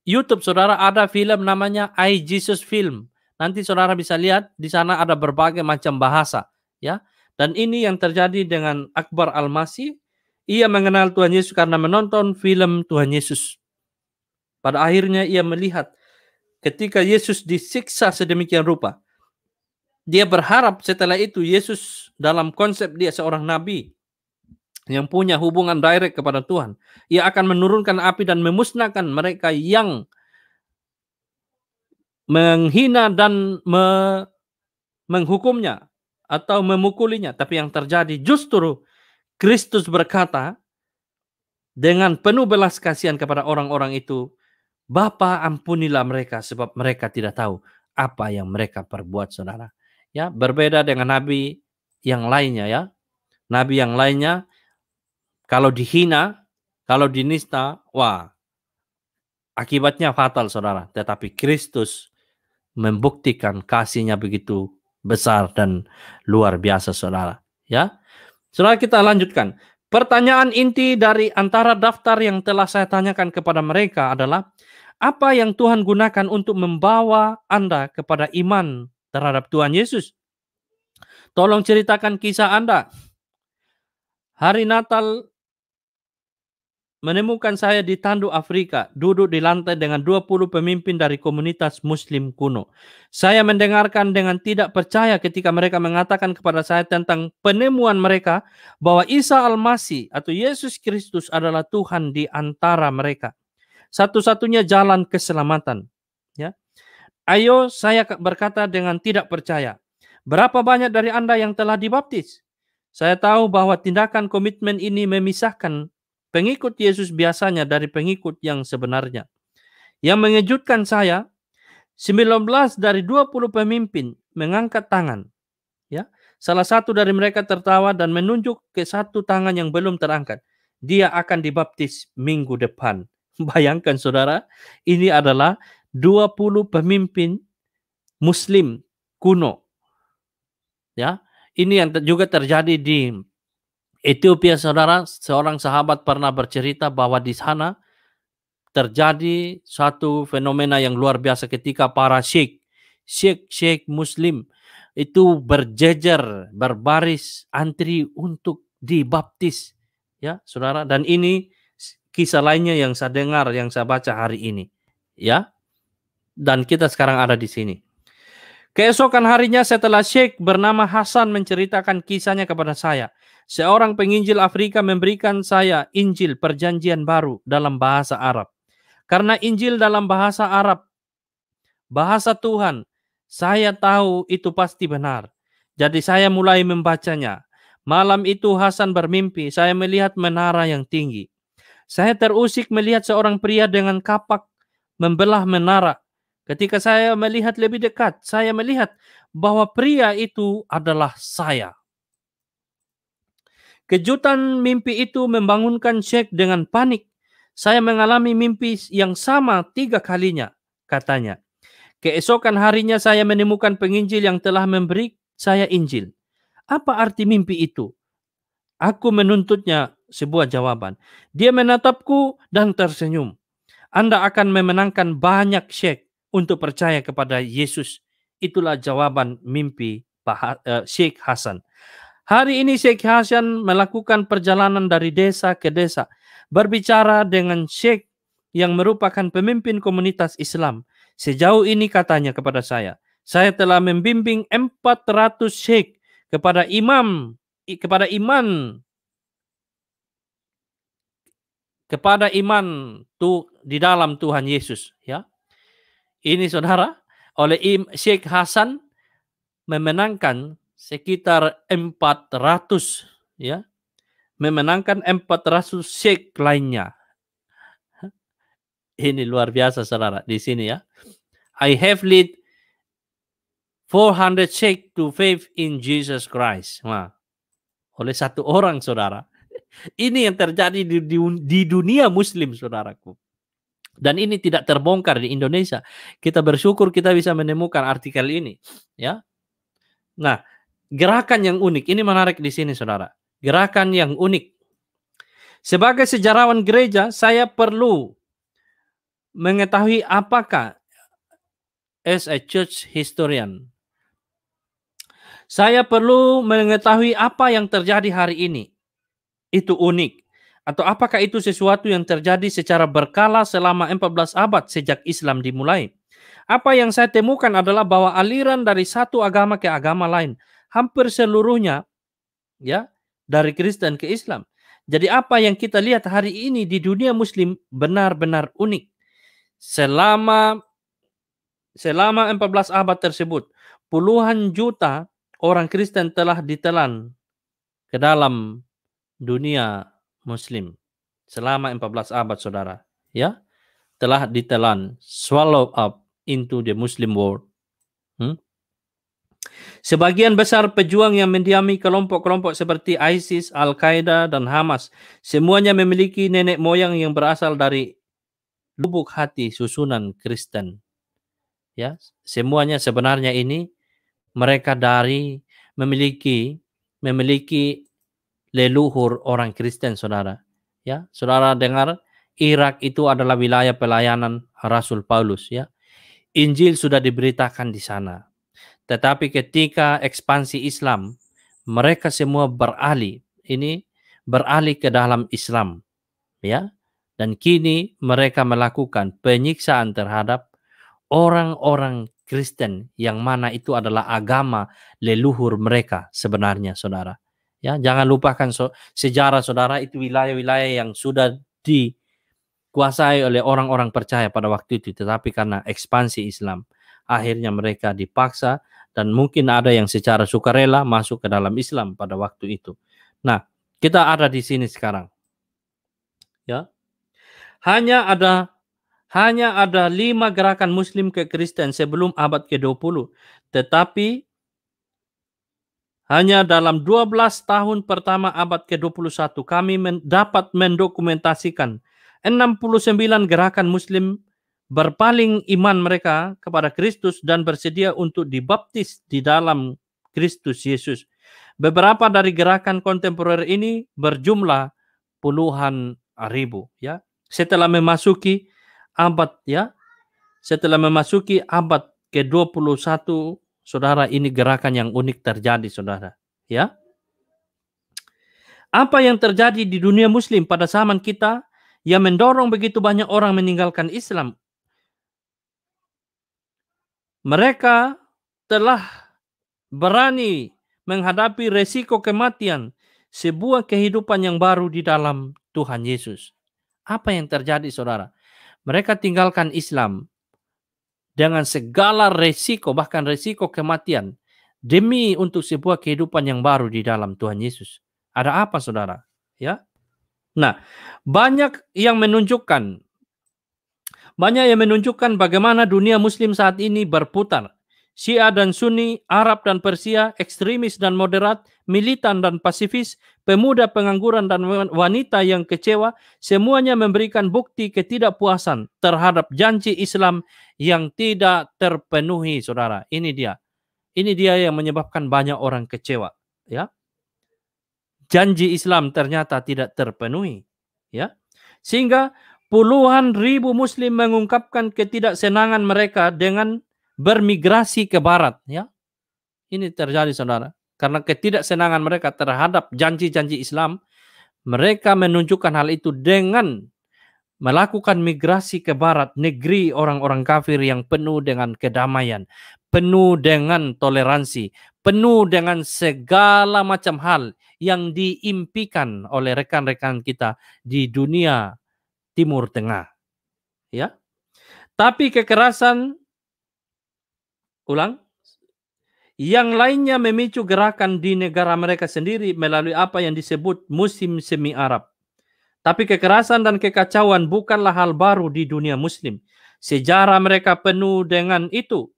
YouTube saudara ada film namanya I Jesus Film. Nanti saudara bisa lihat di sana ada berbagai macam bahasa, ya. Dan ini yang terjadi dengan Akbar Al-Masih. Ia mengenal Tuhan Yesus karena menonton film Tuhan Yesus. Pada akhirnya ia melihat ketika Yesus disiksa sedemikian rupa. Dia berharap setelah itu Yesus dalam konsep dia seorang nabi yang punya hubungan direct kepada Tuhan. Ia akan menurunkan api dan memusnahkan mereka yang menghina dan menghukumnya atau memukulinya. Tapi yang terjadi justru Kristus berkata dengan penuh belas kasihan kepada orang-orang itu, Bapa, ampunilah mereka sebab mereka tidak tahu apa yang mereka perbuat, saudara. Ya, berbeda dengan nabi yang lainnya, ya. Nabi yang lainnya kalau dihina, kalau dinista, wah, akibatnya fatal, saudara. Tetapi Kristus membuktikan kasihnya begitu besar dan luar biasa, saudara. Ya, saudara, kita lanjutkan. Pertanyaan inti dari antara daftar yang telah saya tanyakan kepada mereka adalah, apa yang Tuhan gunakan untuk membawa Anda kepada iman terhadap Tuhan Yesus? Tolong ceritakan kisah Anda. Hari Natal menemukan saya di Tandu Afrika, duduk di lantai dengan 20 pemimpin dari komunitas Muslim kuno. Saya mendengarkan dengan tidak percaya ketika mereka mengatakan kepada saya tentang penemuan mereka bahwa Isa Al-Masih atau Yesus Kristus adalah Tuhan di antara mereka. Satu-satunya jalan keselamatan. Ya. Ayo, saya berkata dengan tidak percaya. Berapa banyak dari Anda yang telah dibaptis? Saya tahu bahwa tindakan komitmen ini memisahkan pengikut Yesus biasanya dari pengikut yang sebenarnya. Yang mengejutkan saya, 19 dari 20 pemimpin mengangkat tangan. Ya, salah satu dari mereka tertawa dan menunjuk ke satu tangan yang belum terangkat. Dia akan dibaptis minggu depan. Bayangkan saudara, ini adalah 20 pemimpin Muslim kuno. Ya, ini yang juga terjadi di Ethiopia, saudara. Seorang sahabat pernah bercerita bahwa di sana terjadi suatu fenomena yang luar biasa ketika para syekh Muslim itu berjejer, berbaris antri untuk dibaptis, ya, saudara. Dan ini kisah lainnya yang saya dengar, yang saya baca hari ini, ya. Dan kita sekarang ada di sini. Keesokan harinya setelah Syekh bernama Hasan menceritakan kisahnya kepada saya, seorang penginjil Afrika memberikan saya Injil Perjanjian Baru dalam bahasa Arab. Karena Injil dalam bahasa Arab, bahasa Tuhan, saya tahu itu pasti benar. Jadi saya mulai membacanya. Malam itu Hasan bermimpi, saya melihat menara yang tinggi. Saya terusik melihat seorang pria dengan kapak membelah menara. Ketika saya melihat lebih dekat, saya melihat bahwa pria itu adalah saya. Kejutan mimpi itu membangunkan Syekh dengan panik. Saya mengalami mimpi yang sama 3 kalinya, katanya. Keesokan harinya saya menemukan penginjil yang telah memberi saya Injil. Apa arti mimpi itu? Aku menuntutnya sebuah jawaban. Dia menatapku dan tersenyum. Anda akan memenangkan banyak syekh untuk percaya kepada Yesus. Itulah jawaban mimpi Syekh Hasan. Hari ini Syekh Hasan melakukan perjalanan dari desa ke desa, berbicara dengan syekh yang merupakan pemimpin komunitas Islam. Sejauh ini katanya kepada saya telah membimbing 400 syekh kepada iman di dalam Tuhan Yesus, ya. Ini saudara, oleh Syekh Hasan memenangkan sekitar 400, ya. Memenangkan 400 syekh lainnya. Ini luar biasa, saudara, di sini ya. I have led 400 sheikh to faith in Jesus Christ. Wah, oleh satu orang, saudara. Ini yang terjadi di dunia muslim, saudaraku. Dan ini tidak terbongkar di Indonesia. Kita bersyukur kita bisa menemukan artikel ini. Ya. Nah, gerakan yang unik. Ini menarik di sini, saudara. Gerakan yang unik. Sebagai sejarawan gereja, saya perlu mengetahui apakah as a church historian, saya perlu mengetahui apa yang terjadi hari ini. Itu unik. Atau apakah itu sesuatu yang terjadi secara berkala selama 14 abad sejak Islam dimulai? Apa yang saya temukan adalah bahwa aliran dari satu agama ke agama lain, hampir seluruhnya ya dari Kristen ke Islam. Jadi apa yang kita lihat hari ini di dunia muslim benar-benar unik. Selama 14 abad tersebut, puluhan juta orang Kristen telah ditelan ke dalam dunia muslim. Selama 14 abad, saudara, ya, telah ditelan, swallow up into the Muslim world. Sebagian besar pejuang yang mendiami kelompok-kelompok seperti ISIS, Al-Qaeda, dan Hamas, semuanya memiliki nenek moyang yang berasal dari lubuk hati susunan Kristen. Ya, semuanya sebenarnya ini mereka memiliki leluhur orang Kristen, saudara. Ya, saudara dengar, Irak itu adalah wilayah pelayanan Rasul Paulus. Ya, Injil sudah diberitakan di sana. Tetapi ketika ekspansi Islam, mereka semua beralih ke dalam Islam, ya. Dan kini mereka melakukan penyiksaan terhadap orang-orang Kristen yang mana itu adalah agama leluhur mereka sebenarnya, saudara. Ya, jangan lupakan sejarah, saudara, itu wilayah-wilayah yang sudah dikuasai oleh orang-orang percaya pada waktu itu, tetapi karena ekspansi Islam, akhirnya mereka dipaksa dan mungkin ada yang secara sukarela masuk ke dalam Islam pada waktu itu. Nah, kita ada di sini sekarang. Ya. Hanya ada 5 gerakan muslim ke Kristen sebelum abad ke-20. Tetapi hanya dalam 12 tahun pertama abad ke-21 kami dapat mendokumentasikan 69 gerakan muslim berpaling iman mereka kepada Kristus dan bersedia untuk dibaptis di dalam Kristus Yesus. Beberapa dari gerakan kontemporer ini berjumlah puluhan ribu, ya. Setelah memasuki abad ke-21, saudara, ini gerakan yang unik terjadi, saudara. Ya. Apa yang terjadi di dunia muslim pada zaman kita yang mendorong begitu banyak orang meninggalkan Islam? Mereka telah berani menghadapi resiko kematian, sebuah kehidupan yang baru di dalam Tuhan Yesus. Apa yang terjadi, saudara? Mereka tinggalkan Islam dengan segala resiko, bahkan resiko kematian, demi untuk sebuah kehidupan yang baru di dalam Tuhan Yesus. Ada apa, saudara? Ya. Nah, banyak yang menunjukkan bagaimana dunia muslim saat ini berputar. Syiah dan Sunni, Arab dan Persia, ekstremis dan moderat, militan dan pasifis, pemuda pengangguran dan wanita yang kecewa, semuanya memberikan bukti ketidakpuasan terhadap janji Islam yang tidak terpenuhi, saudara. Ini dia yang menyebabkan banyak orang kecewa, ya. Janji Islam ternyata tidak terpenuhi, ya. Sehingga puluhan ribu muslim mengungkapkan ketidaksenangan mereka dengan bermigrasi ke barat, ya. Ini terjadi, saudara. Karena ketidaksenangan mereka terhadap janji-janji Islam, mereka menunjukkan hal itu dengan melakukan migrasi ke barat, negeri orang-orang kafir yang penuh dengan kedamaian, penuh dengan toleransi, penuh dengan segala macam hal yang diimpikan oleh rekan-rekan kita di dunia Timur Tengah, ya. Tapi kekerasan, yang lainnya memicu gerakan di negara mereka sendiri melalui apa yang disebut musim semi Arab. Tapi kekerasan dan kekacauan bukanlah hal baru di dunia Muslim. Sejarah mereka penuh dengan itu.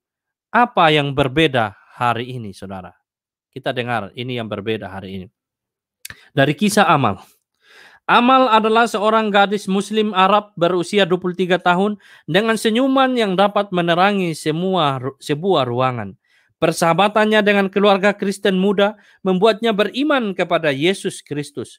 Apa yang berbeda hari ini, saudara? Kita dengar ini yang berbeda hari ini. Dari kisah Amal. Amal adalah seorang gadis Muslim Arab berusia 23 tahun dengan senyuman yang dapat menerangi sebuah ruangan. Persahabatannya dengan keluarga Kristen muda membuatnya beriman kepada Yesus Kristus.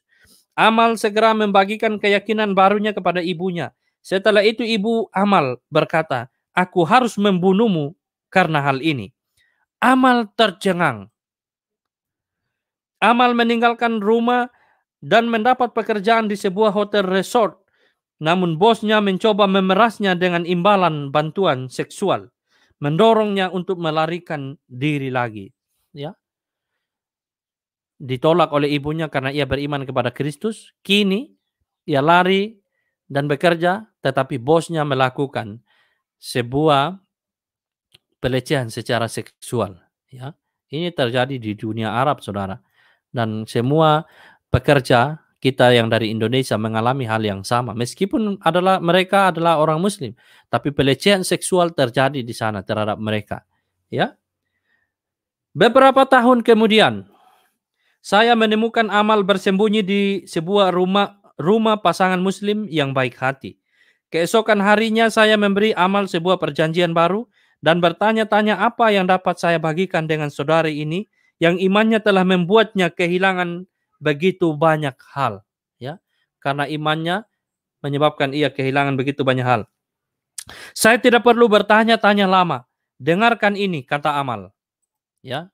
Amal segera membagikan keyakinan barunya kepada ibunya. Setelah itu ibu Amal berkata, "Aku harus membunuhmu karena hal ini." Amal tercengang. Amal meninggalkan rumah dan mendapat pekerjaan di sebuah hotel resort. Namun bosnya mencoba memerasnya dengan imbalan bantuan seksual, mendorongnya untuk melarikan diri lagi. Ya, ditolak oleh ibunya karena ia beriman kepada Kristus. Kini ia lari dan bekerja, tetapi bosnya melakukan sebuah pelecehan secara seksual. Ya, ini terjadi di dunia Arab, saudara. Dan semua pekerja kita yang dari Indonesia mengalami hal yang sama. Meskipun mereka adalah orang Muslim, tapi pelecehan seksual terjadi di sana terhadap mereka. Ya. Beberapa tahun kemudian, saya menemukan Amal bersembunyi di sebuah rumah pasangan Muslim yang baik hati. Keesokan harinya saya memberi Amal sebuah perjanjian baru dan bertanya-tanya apa yang dapat saya bagikan dengan saudari ini yang imannya telah membuatnya kehilangan begitu banyak hal. Ya, karena imannya menyebabkan ia kehilangan begitu banyak hal. Saya tidak perlu bertanya-tanya lama. Dengarkan ini, kata Amal. Ya.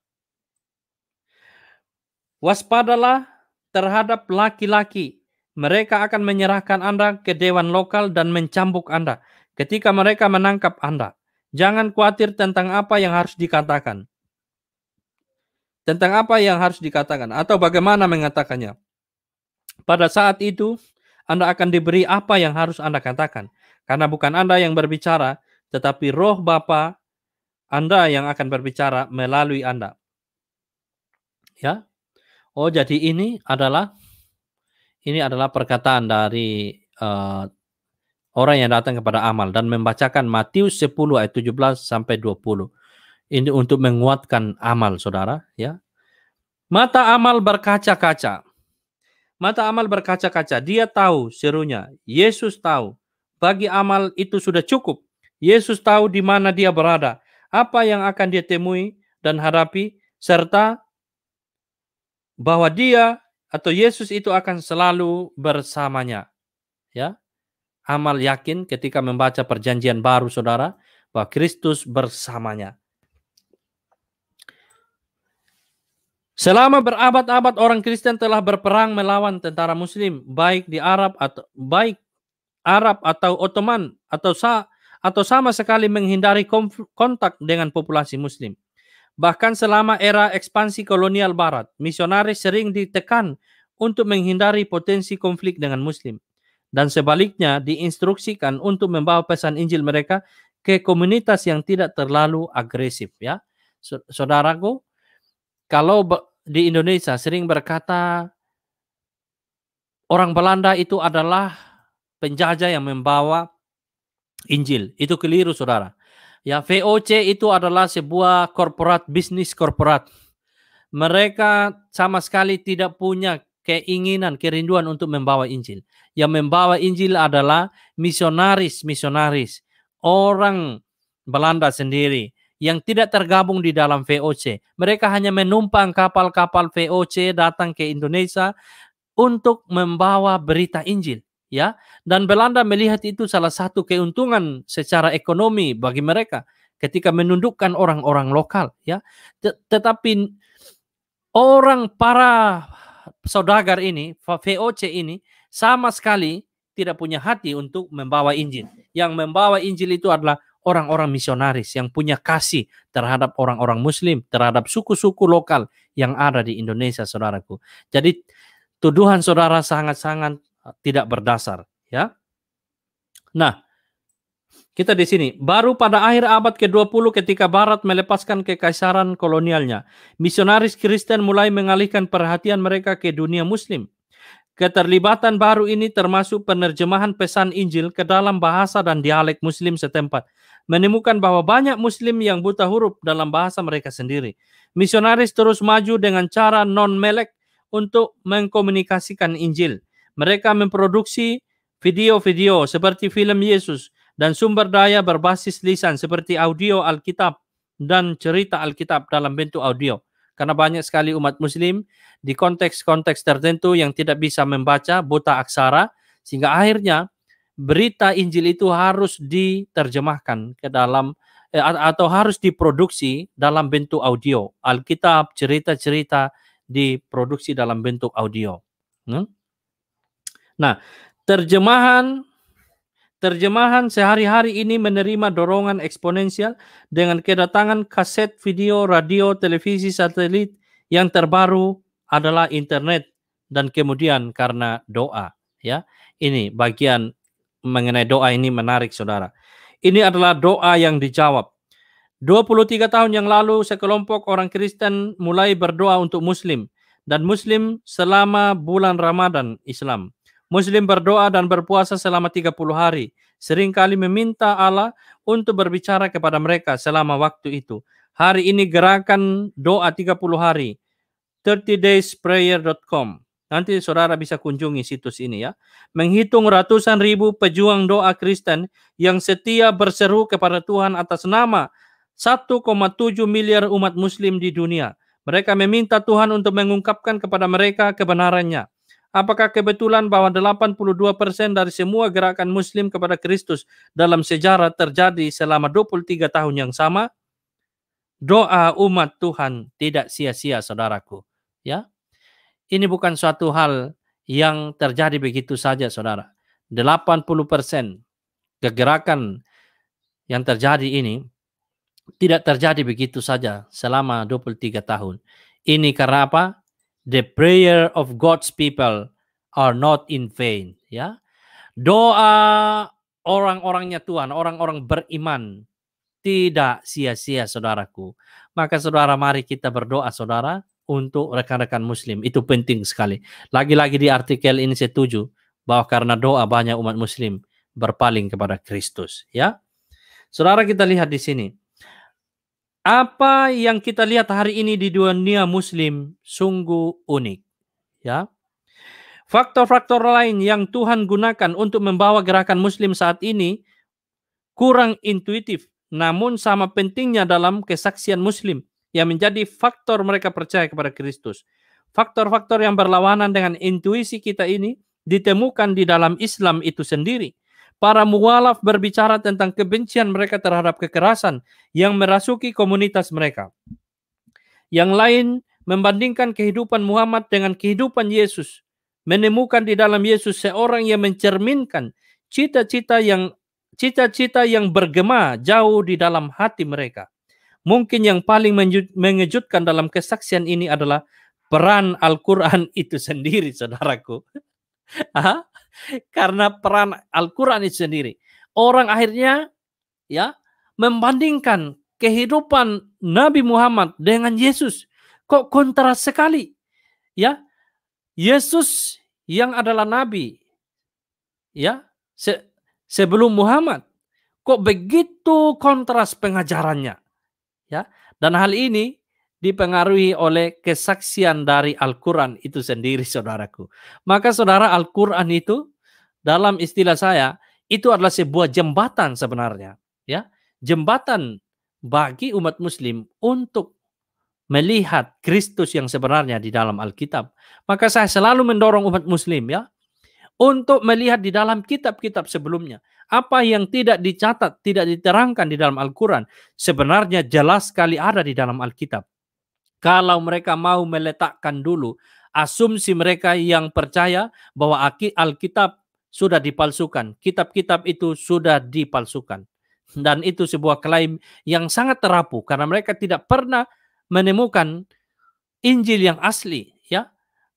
Waspadalah terhadap laki-laki. Mereka akan menyerahkan Anda ke dewan lokal dan mencambuk Anda ketika mereka menangkap Anda. Jangan khawatir tentang apa yang harus dikatakan. Tentang apa yang harus dikatakan atau bagaimana mengatakannya. Pada saat itu, Anda akan diberi apa yang harus Anda katakan. Karena bukan Anda yang berbicara, tetapi roh Bapa Anda yang akan berbicara melalui Anda. Ya. Oh, jadi ini adalah perkataan dari orang yang datang kepada Amal dan membacakan Matius 10 ayat 17 sampai 20. Ini untuk menguatkan Amal, saudara. Ya. Mata Amal berkaca-kaca. Mata Amal berkaca-kaca. Dia tahu, serunya. Yesus tahu. Bagi Amal itu sudah cukup. Yesus tahu di mana dia berada. Apa yang akan dia temui dan hadapi. Serta bahwa dia atau Yesus itu akan selalu bersamanya. Ya. Amal yakin ketika membaca perjanjian baru, saudara, bahwa Kristus bersamanya. Selama berabad-abad orang Kristen telah berperang melawan tentara Muslim, baik Arab atau Ottoman atau sama sekali menghindari kontak dengan populasi Muslim. Bahkan selama era ekspansi kolonial Barat, misionaris sering ditekan untuk menghindari potensi konflik dengan Muslim. Dan sebaliknya diinstruksikan untuk membawa pesan Injil mereka ke komunitas yang tidak terlalu agresif. Ya, saudaraku, kalau di Indonesia sering berkata orang Belanda itu adalah penjajah yang membawa Injil. Itu keliru, saudara. Ya, VOC itu adalah sebuah bisnis korporat. Mereka sama sekali tidak punya keinginan, kerinduan untuk membawa Injil. Yang membawa Injil adalah misionaris. Orang Belanda sendiri yang tidak tergabung di dalam VOC. Mereka hanya menumpang kapal-kapal VOC datang ke Indonesia untuk membawa berita Injil. Ya, dan Belanda melihat itu salah satu keuntungan secara ekonomi bagi mereka ketika menundukkan orang-orang lokal. Ya, tetapi para saudagar ini, VOC ini, sama sekali tidak punya hati untuk membawa Injil. Yang membawa Injil itu adalah orang-orang misionaris yang punya kasih terhadap orang-orang Muslim, terhadap suku-suku lokal yang ada di Indonesia, saudaraku. Jadi tuduhan saudara sangat-sangat tidak berdasar. Ya. Nah, kita di sini. Baru pada akhir abad ke-20 ketika Barat melepaskan kekaisaran kolonialnya, misionaris Kristen mulai mengalihkan perhatian mereka ke dunia Muslim. Keterlibatan baru ini termasuk penerjemahan pesan Injil ke dalam bahasa dan dialek Muslim setempat. Menemukan bahwa banyak Muslim yang buta huruf dalam bahasa mereka sendiri. Misionaris terus maju dengan cara non-melek untuk mengkomunikasikan Injil. Mereka memproduksi video-video seperti film Yesus dan sumber daya berbasis lisan seperti audio Alkitab dan cerita Alkitab dalam bentuk audio. Karena banyak sekali umat Muslim di konteks-konteks tertentu yang tidak bisa membaca, buta aksara, sehingga akhirnya berita Injil itu harus diterjemahkan ke dalam atau harus diproduksi dalam bentuk audio. Alkitab, cerita-cerita diproduksi dalam bentuk audio. Nah, terjemahan sehari-hari ini menerima dorongan eksponensial dengan kedatangan kaset, video, radio, televisi, satelit. Yang terbaru adalah internet dan kemudian karena doa. Ya, ini bagian mengenai doa ini menarik, saudara. Ini adalah doa yang dijawab. 23 tahun yang lalu sekelompok orang Kristen mulai berdoa untuk Muslim dan Muslim selama bulan Ramadan Islam. Muslim berdoa dan berpuasa selama 30 hari. Seringkali meminta Allah untuk berbicara kepada mereka selama waktu itu. Hari ini gerakan doa 30 hari. 30daysprayer.com. Nanti saudara bisa kunjungi situs ini ya. Menghitung ratusan ribu pejuang doa Kristen yang setia berseru kepada Tuhan atas nama 1,7 miliar umat Muslim di dunia. Mereka meminta Tuhan untuk mengungkapkan kepada mereka kebenarannya. Apakah kebetulan bahwa 82% dari semua gerakan Muslim kepada Kristus dalam sejarah terjadi selama 23 tahun yang sama? Doa umat Tuhan tidak sia-sia, saudaraku. Ya, ini bukan suatu hal yang terjadi begitu saja, saudara. 80% kegerakan yang terjadi ini tidak terjadi begitu saja selama 23 tahun. Ini karena apa? The prayer of God's people are not in vain. Ya, doa orang-orangnya Tuhan, orang-orang beriman tidak sia-sia, saudaraku. Maka saudara, mari kita berdoa, saudara, untuk rekan-rekan Muslim. Itu penting sekali. Lagi-lagi di artikel ini setuju bahwa karena doa banyak umat Muslim berpaling kepada Kristus. Ya, saudara, kita lihat di sini. Apa yang kita lihat hari ini di dunia Muslim sungguh unik. Ya, faktor-faktor lain yang Tuhan gunakan untuk membawa gerakan Muslim saat ini kurang intuitif, namun sama pentingnya dalam kesaksian Muslim yang menjadi faktor mereka percaya kepada Kristus. Faktor-faktor yang berlawanan dengan intuisi kita ini ditemukan di dalam Islam itu sendiri. Para mualaf berbicara tentang kebencian mereka terhadap kekerasan yang merasuki komunitas mereka. Yang lain membandingkan kehidupan Muhammad dengan kehidupan Yesus. Menemukan di dalam Yesus seorang yang mencerminkan cita-cita yang bergema jauh di dalam hati mereka. Mungkin yang paling mengejutkan dalam kesaksian ini adalah peran Al-Quran itu sendiri, saudaraku. Karena peran Al-Quran itu sendiri, orang akhirnya ya membandingkan kehidupan Nabi Muhammad dengan Yesus. Kok kontras sekali? Ya, Yesus yang adalah Nabi, ya, sebelum Muhammad, kok begitu kontras pengajarannya, ya. Dan hal ini dipengaruhi oleh kesaksian dari Al-Quran itu sendiri, saudaraku. Maka saudara, Al-Quran itu dalam istilah saya itu adalah sebuah jembatan sebenarnya, ya, jembatan bagi umat Muslim untuk melihat Kristus yang sebenarnya di dalam Alkitab. Maka saya selalu mendorong umat Muslim, ya, untuk melihat di dalam kitab-kitab sebelumnya. Apa yang tidak dicatat, tidak diterangkan di dalam Al-Quran, sebenarnya jelas sekali ada di dalam Alkitab. Kalau mereka mau meletakkan dulu asumsi mereka yang percaya bahwa Alkitab sudah dipalsukan, kitab-kitab itu sudah dipalsukan. Dan itu sebuah klaim yang sangat terapu karena mereka tidak pernah menemukan Injil yang asli, ya.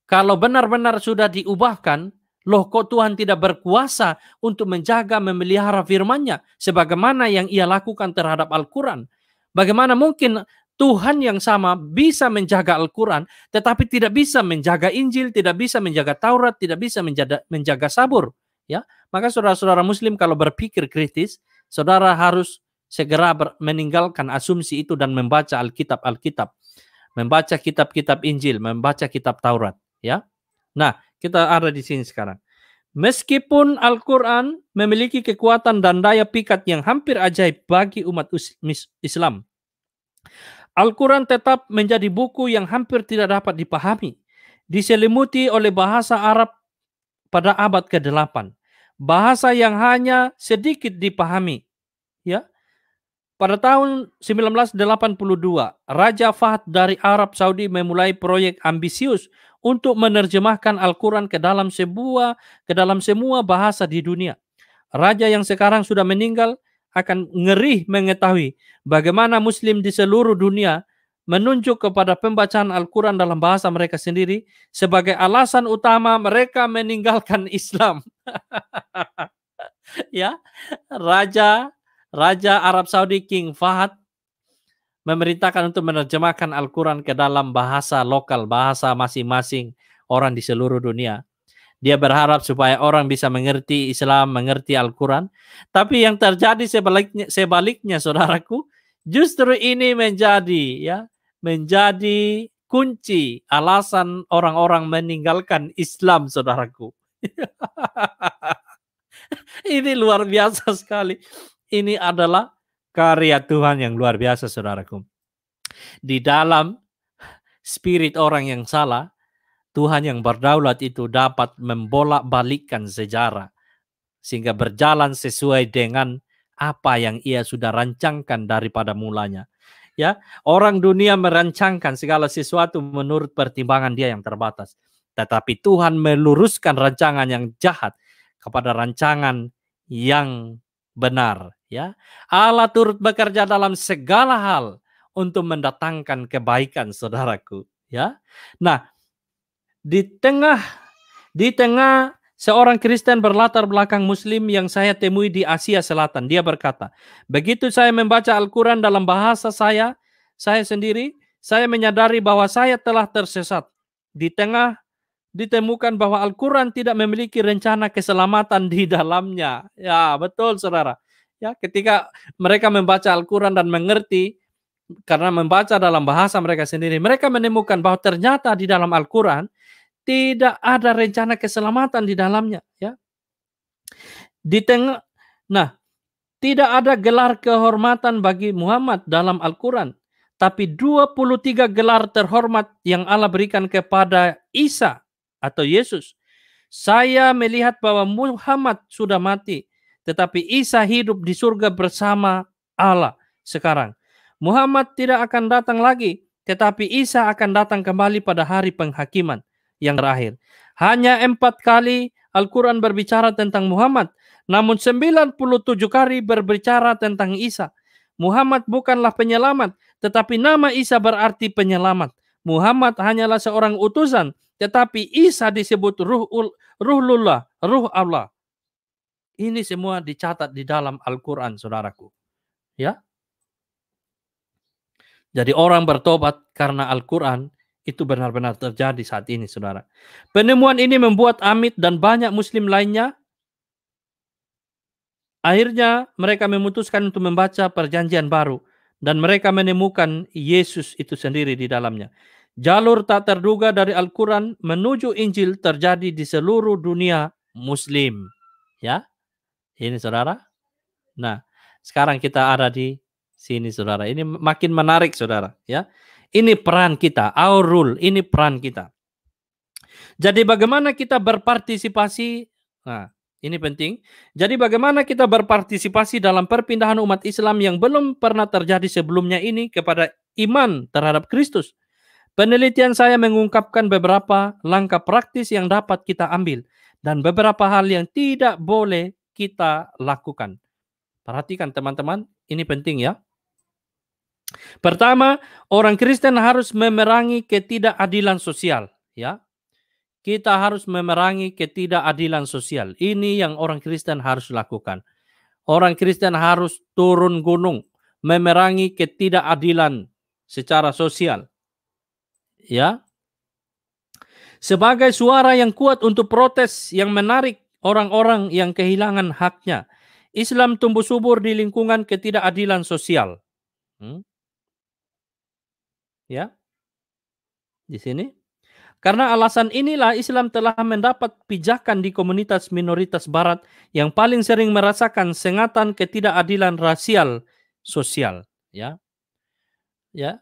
Kalau benar-benar sudah diubahkan, loh kok Tuhan tidak berkuasa untuk menjaga, memelihara firman-Nya sebagaimana yang Ia lakukan terhadap Al-Quran? Bagaimana mungkin Tuhan yang sama bisa menjaga Al-Quran, tetapi tidak bisa menjaga Injil, tidak bisa menjaga Taurat, tidak bisa menjaga Sabur. Ya, maka saudara-saudara Muslim kalau berpikir kritis, saudara harus segera meninggalkan asumsi itu dan membaca Alkitab, membaca kitab-kitab Injil, membaca kitab Taurat. Ya, nah kita ada di sini sekarang. Meskipun Al-Quran memiliki kekuatan dan daya pikat yang hampir ajaib bagi umat Islam, Al-Quran tetap menjadi buku yang hampir tidak dapat dipahami, diselimuti oleh bahasa Arab pada abad ke-8. Bahasa yang hanya sedikit dipahami. Ya, pada tahun 1982, Raja Fahd dari Arab Saudi memulai proyek ambisius untuk menerjemahkan Al-Quran ke dalam semua bahasa di dunia. Raja yang sekarang sudah meninggal akan ngeri mengetahui bagaimana Muslim di seluruh dunia menunjuk kepada pembacaan Al-Quran dalam bahasa mereka sendiri sebagai alasan utama mereka meninggalkan Islam. Ya, Raja Arab Saudi King Fahd memerintahkan untuk menerjemahkan Al-Quran ke dalam bahasa lokal, bahasa masing-masing orang di seluruh dunia. Dia berharap supaya orang bisa mengerti Islam, mengerti Al-Quran. Tapi yang terjadi sebaliknya, saudaraku, justru ini menjadi kunci alasan orang-orang meninggalkan Islam, saudaraku. Ini luar biasa sekali. Ini adalah karya Tuhan yang luar biasa, saudaraku. Di dalam spirit orang yang salah, Tuhan yang berdaulat itu dapat membolak-balikkan sejarah sehingga berjalan sesuai dengan apa yang ia sudah rancangkan daripada mulanya. Ya, orang dunia merancangkan segala sesuatu menurut pertimbangan dia yang terbatas. Tetapi Tuhan meluruskan rancangan yang jahat kepada rancangan yang benar, ya. Allah turut bekerja dalam segala hal untuk mendatangkan kebaikan, saudaraku, ya. Nah, di tengah seorang Kristen berlatar belakang Muslim yang saya temui di Asia Selatan, dia berkata, begitu saya membaca Al-Quran dalam bahasa saya sendiri, saya menyadari bahwa saya telah tersesat. Di tengah ditemukan bahwa Al-Quran tidak memiliki rencana keselamatan di dalamnya. Ya, betul, saudara. Ya, ketika mereka membaca Al-Quran dan mengerti, karena membaca dalam bahasa mereka sendiri, mereka menemukan bahwa ternyata di dalam Al-Quran tidak ada rencana keselamatan di dalamnya, ya. Tidak ada gelar kehormatan bagi Muhammad dalam Al-Quran, tapi 23 gelar terhormat yang Allah berikan kepada Isa atau Yesus. Saya melihat bahwa Muhammad sudah mati, tetapi Isa hidup di surga bersama Allah sekarang. Muhammad tidak akan datang lagi, tetapi Isa akan datang kembali pada hari penghakiman yang terakhir. Hanya 4 kali Al-Quran berbicara tentang Muhammad, namun 97 kali berbicara tentang Isa. Muhammad bukanlah penyelamat, tetapi nama Isa berarti penyelamat. Muhammad hanyalah seorang utusan, tetapi Isa disebut Ruhullah, Ruh Allah. Ini semua dicatat di dalam Al-Quran, saudaraku. Ya. Jadi orang bertobat karena Al-Quran itu benar-benar terjadi saat ini, saudara. Penemuan ini membuat Amit dan banyak Muslim lainnya akhirnya mereka memutuskan untuk membaca Perjanjian Baru dan mereka menemukan Yesus itu sendiri di dalamnya. Jalur tak terduga dari Al-Quran menuju Injil terjadi di seluruh dunia Muslim. Ya, ini saudara. Nah, sekarang kita ada di sini, saudara. Ini makin menarik, saudara. Ya, ini peran kita, our role. Ini peran kita. Jadi bagaimana kita berpartisipasi? Nah, ini penting. Jadi bagaimana kita berpartisipasi dalam perpindahan umat Islam yang belum pernah terjadi sebelumnya ini kepada iman terhadap Kristus? Penelitian saya mengungkapkan beberapa langkah praktis yang dapat kita ambil dan beberapa hal yang tidak boleh kita lakukan. Perhatikan teman-teman, ini penting ya. Pertama, orang Kristen harus memerangi ketidakadilan sosial, ya. Kita harus memerangi ketidakadilan sosial. Ini yang orang Kristen harus lakukan. Orang Kristen harus turun gunung, memerangi ketidakadilan secara sosial. Ya, sebagai suara yang kuat untuk protes yang menarik orang-orang yang kehilangan haknya. Islam tumbuh subur di lingkungan ketidakadilan sosial. Ya, di sini. Karena alasan inilah Islam telah mendapat pijakan di komunitas minoritas Barat yang paling sering merasakan sengatan ketidakadilan rasial sosial. Ya, ya,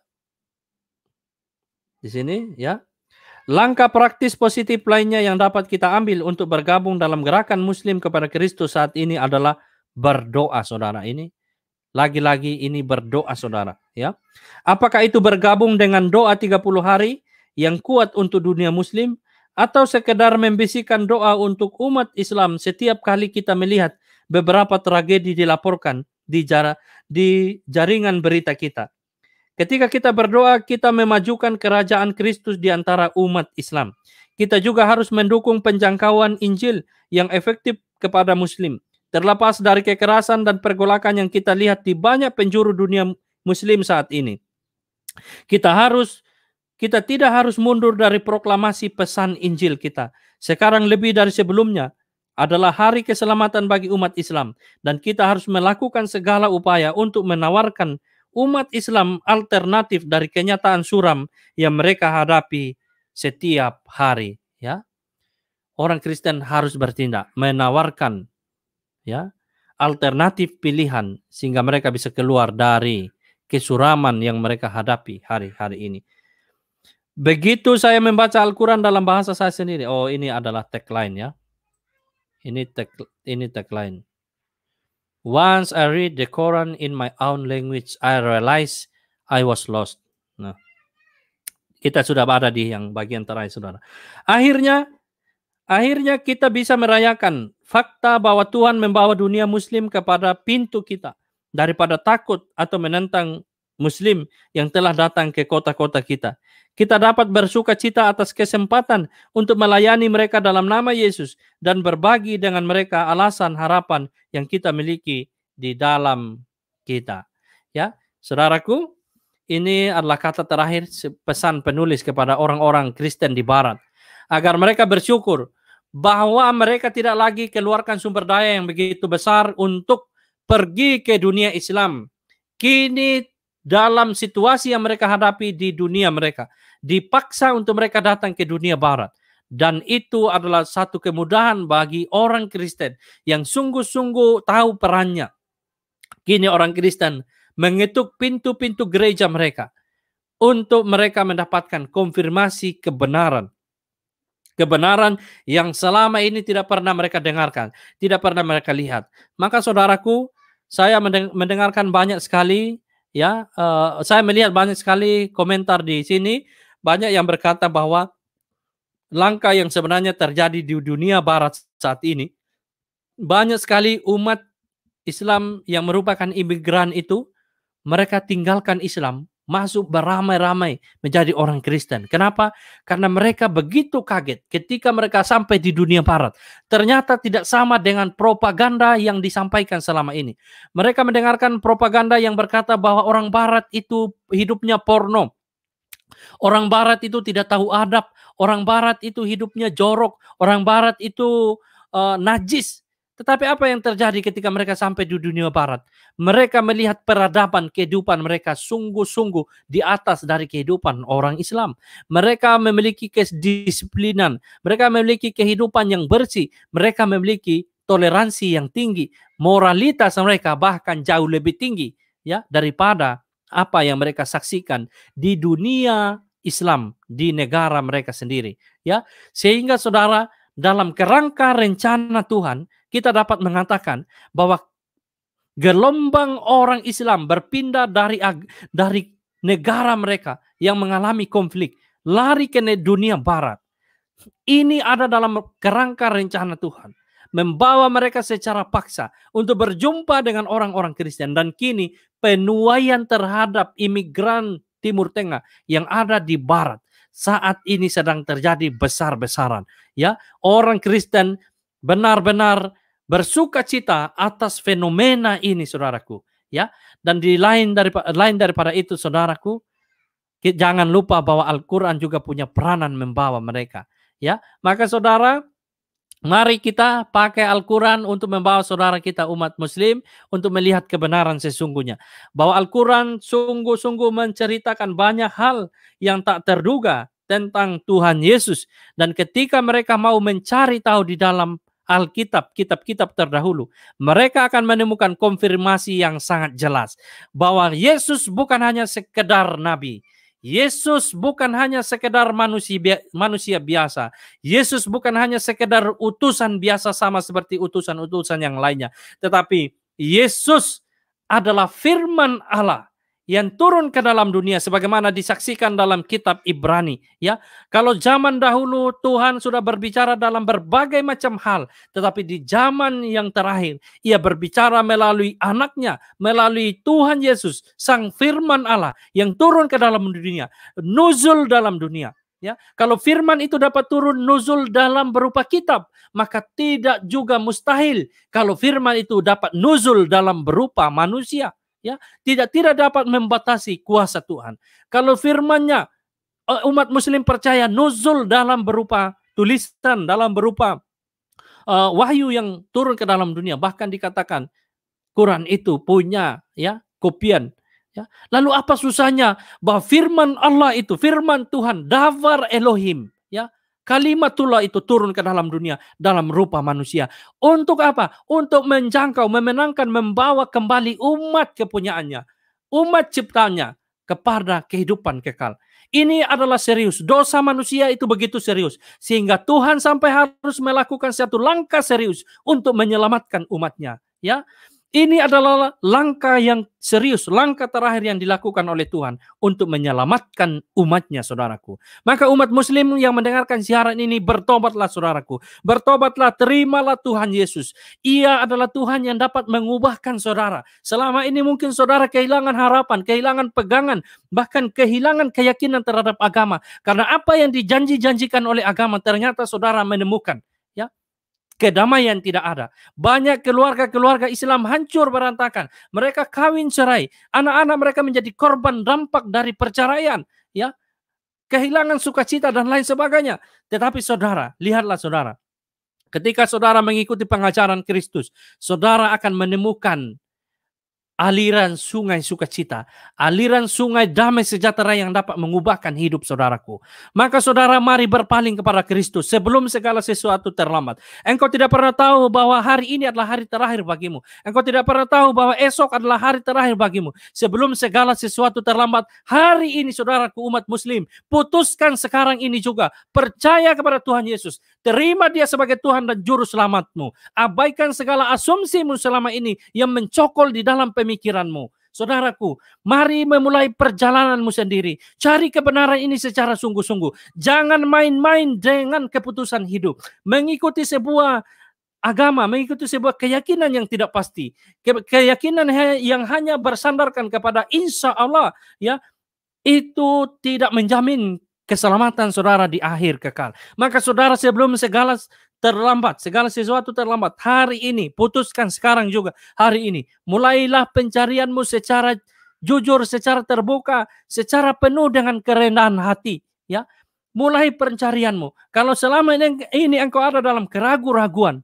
di sini. Ya. Langkah praktis positif lainnya yang dapat kita ambil untuk bergabung dalam gerakan Muslim kepada Kristus saat ini adalah berdoa, saudara. Ini lagi-lagi ini berdoa, saudara. Ya, apakah itu bergabung dengan doa 30 hari yang kuat untuk dunia Muslim, atau sekedar membisikkan doa untuk umat Islam setiap kali kita melihat beberapa tragedi dilaporkan di jaringan berita kita. Ketika kita berdoa, kita memajukan kerajaan Kristus di antara umat Islam. Kita juga harus mendukung penjangkauan Injil yang efektif kepada Muslim. Terlepas dari kekerasan dan pergolakan yang kita lihat di banyak penjuru dunia Muslim saat ini. Kita tidak harus mundur dari proklamasi pesan Injil kita. Sekarang lebih dari sebelumnya adalah hari keselamatan bagi umat Islam. Dan kita harus melakukan segala upaya untuk menawarkan umat Islam alternatif dari kenyataan suram yang mereka hadapi setiap hari. Ya, orang Kristen harus bertindak, menawarkan ya alternatif pilihan sehingga mereka bisa keluar dari kesuraman yang mereka hadapi hari-hari ini. Begitu saya membaca Al-Quran dalam bahasa saya sendiri. Oh, ini adalah tagline ya. Ini tagline. Once I read the Quran in my own language, I realized I was lost. Nah, kita sudah ada di yang bagian terakhir, saudara. Akhirnya kita bisa merayakan fakta bahwa Tuhan membawa dunia Muslim kepada pintu kita daripada takut atau menentang Muslim yang telah datang ke kota-kota kita. Kita dapat bersuka cita atas kesempatan untuk melayani mereka dalam nama Yesus dan berbagi dengan mereka alasan harapan yang kita miliki di dalam kita. Ya, saudaraku, ini adalah kata terakhir pesan penulis kepada orang-orang Kristen di Barat agar mereka bersyukur bahwa mereka tidak lagi keluarkan sumber daya yang begitu besar untuk pergi ke dunia Islam. Kini dalam situasi yang mereka hadapi di dunia mereka, dipaksa untuk mereka datang ke dunia Barat. Dan itu adalah satu kemudahan bagi orang Kristen yang sungguh-sungguh tahu perannya. Kini orang Kristen mengetuk pintu-pintu gereja mereka untuk mereka mendapatkan konfirmasi kebenaran. Kebenaran yang selama ini tidak pernah mereka dengarkan, tidak pernah mereka lihat. Maka saudaraku, saya mendengarkan banyak sekali, ya, saya melihat banyak sekali komentar di sini, banyak yang berkata bahwa langkah yang sebenarnya terjadi di dunia Barat saat ini, banyak sekali umat Islam yang merupakan imigran itu, mereka tinggalkan Islam, masuk beramai-ramai menjadi orang Kristen. Kenapa? Karena mereka begitu kaget ketika mereka sampai di dunia Barat. Ternyata tidak sama dengan propaganda yang disampaikan selama ini. Mereka mendengarkan propaganda yang berkata bahwa orang Barat itu hidupnya porno. Orang Barat itu tidak tahu adab. Orang Barat itu hidupnya jorok. Orang Barat itu najis. Tetapi apa yang terjadi ketika mereka sampai di dunia Barat? Mereka melihat peradaban kehidupan mereka sungguh-sungguh di atas dari kehidupan orang Islam. Mereka memiliki kedisiplinan. Mereka memiliki kehidupan yang bersih. Mereka memiliki toleransi yang tinggi. Moralitas mereka bahkan jauh lebih tinggi ya daripada apa yang mereka saksikan di dunia Islam, di negara mereka sendiri. Ya, sehingga saudara, dalam kerangka rencana Tuhan, kita dapat mengatakan bahwa gelombang orang Islam berpindah dari negara mereka yang mengalami konflik, lari ke dunia Barat. Ini ada dalam kerangka rencana Tuhan, membawa mereka secara paksa untuk berjumpa dengan orang-orang Kristen. Dan kini penuaian terhadap imigran Timur Tengah yang ada di Barat saat ini sedang terjadi besar-besaran. Ya, orang Kristen benar-benar bersuka cita atas fenomena ini, saudaraku. Ya, dan di lain daripada itu, saudaraku, Jangan lupa bahwa Al-Quran juga punya peranan membawa mereka. Ya, maka saudara, mari kita pakai Al-Quran untuk membawa saudara kita umat muslim untuk melihat kebenaran sesungguhnya. Bahwa Al-Quran sungguh-sungguh menceritakan banyak hal yang tak terduga tentang Tuhan Yesus. Dan ketika mereka mau mencari tahu di dalam Alkitab, kitab-kitab terdahulu, mereka akan menemukan konfirmasi yang sangat jelas. Bahwa Yesus bukan hanya sekedar nabi. Yesus bukan hanya sekedar manusia biasa. Yesus bukan hanya sekedar utusan biasa sama seperti utusan-utusan yang lainnya. Tetapi Yesus adalah firman Allah yang turun ke dalam dunia sebagaimana disaksikan dalam kitab Ibrani. Ya, kalau zaman dahulu Tuhan sudah berbicara dalam berbagai macam hal, tetapi di zaman yang terakhir Ia berbicara melalui anaknya, melalui Tuhan Yesus, sang firman Allah yang turun ke dalam dunia, nuzul dalam dunia. Ya, kalau firman itu dapat turun nuzul dalam berupa kitab, maka tidak juga mustahil kalau firman itu dapat nuzul dalam berupa manusia. Ya, tidak dapat membatasi kuasa Tuhan. Kalau firman-Nya umat muslim percaya nuzul dalam berupa tulisan, dalam berupa wahyu yang turun ke dalam dunia, bahkan dikatakan Quran itu punya ya kopian. Ya. Lalu apa susahnya bahwa firman Allah itu, firman Tuhan, Davar Elohim, ya, kalimatullah itu turun ke dalam dunia dalam rupa manusia. Untuk apa? Untuk menjangkau, memenangkan, membawa kembali umat kepunyaannya, umat ciptanya kepada kehidupan kekal. Ini adalah serius. Dosa manusia itu begitu serius sehingga Tuhan sampai harus melakukan satu langkah serius untuk menyelamatkan umatnya. Ya, ini adalah langkah yang serius, langkah terakhir yang dilakukan oleh Tuhan untuk menyelamatkan umatnya, saudaraku. Maka umat muslim yang mendengarkan siaran ini, bertobatlah saudaraku. Bertobatlah, terimalah Tuhan Yesus. Ia adalah Tuhan yang dapat mengubahkan saudara. Selama ini mungkin saudara kehilangan harapan, kehilangan pegangan, bahkan kehilangan keyakinan terhadap agama. Karena apa yang dijanji-janjikan oleh agama ternyata saudara menemukan. Ya, kedamaian tidak ada. Banyak keluarga-keluarga Islam hancur berantakan. Mereka kawin cerai. Anak-anak mereka menjadi korban dampak dari perceraian. Ya, kehilangan sukacita dan lain sebagainya. Tetapi saudara, lihatlah saudara. Ketika saudara mengikuti pengajaran Kristus, saudara akan menemukan aliran sungai sukacita, aliran sungai damai sejahtera yang dapat mengubahkan hidup saudaraku. Maka saudara mari berpaling kepada Kristus sebelum segala sesuatu terlambat. Engkau tidak pernah tahu bahwa hari ini adalah hari terakhir bagimu. Engkau tidak pernah tahu bahwa esok adalah hari terakhir bagimu. Sebelum segala sesuatu terlambat, hari ini saudaraku umat muslim, putuskan sekarang ini juga. Percaya kepada Tuhan Yesus. Terima Dia sebagai Tuhan dan Juru Selamatmu. Abaikan segala asumsimu selama ini yang mencokol di dalam pemikiranmu. Saudaraku, mari memulai perjalananmu sendiri. Cari kebenaran ini secara sungguh-sungguh. Jangan main-main dengan keputusan hidup. Mengikuti sebuah agama, mengikuti sebuah keyakinan yang tidak pasti. Keyakinan yang hanya bersandarkan kepada insya Allah, ya, itu tidak menjamin keselamatan saudara di akhir kekal. Maka saudara sebelum segala sesuatu terlambat, hari ini, putuskan sekarang juga, hari ini, mulailah pencarianmu secara jujur, secara terbuka, secara penuh dengan kerendahan hati. Ya, mulai pencarianmu. Kalau selama ini engkau ada dalam keraguan-raguan,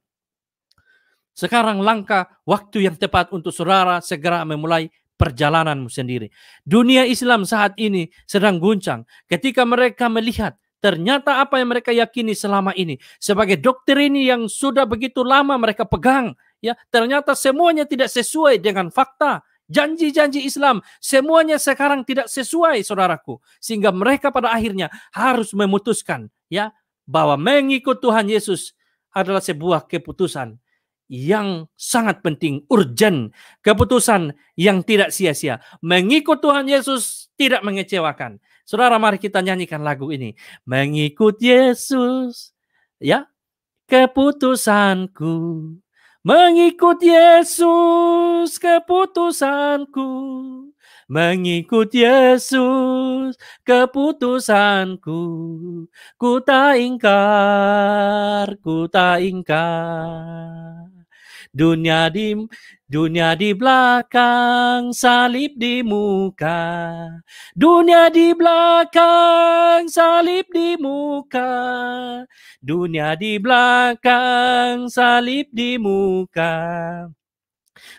sekarang langkah waktu yang tepat untuk saudara segera memulai perjalananmu sendiri. Dunia Islam saat ini sedang guncang ketika mereka melihat ternyata apa yang mereka yakini selama ini sebagai doktrin yang sudah begitu lama mereka pegang, ya, ternyata semuanya tidak sesuai dengan fakta. Janji-janji Islam semuanya sekarang tidak sesuai, saudaraku, sehingga mereka pada akhirnya harus memutuskan, ya, bahwa mengikut Tuhan Yesus adalah sebuah keputusan yang sangat penting, urgent, keputusan yang tidak sia-sia. Mengikut Tuhan Yesus tidak mengecewakan. Saudara, mari kita nyanyikan lagu ini. Mengikut Yesus, ya, keputusanku. Mengikut Yesus, keputusanku. Mengikut Yesus, keputusanku. Ku tak ingkar, ku tak ingkar. Dunia di belakang, salib di muka. Dunia di belakang, salib di muka. Dunia di belakang, salib di muka.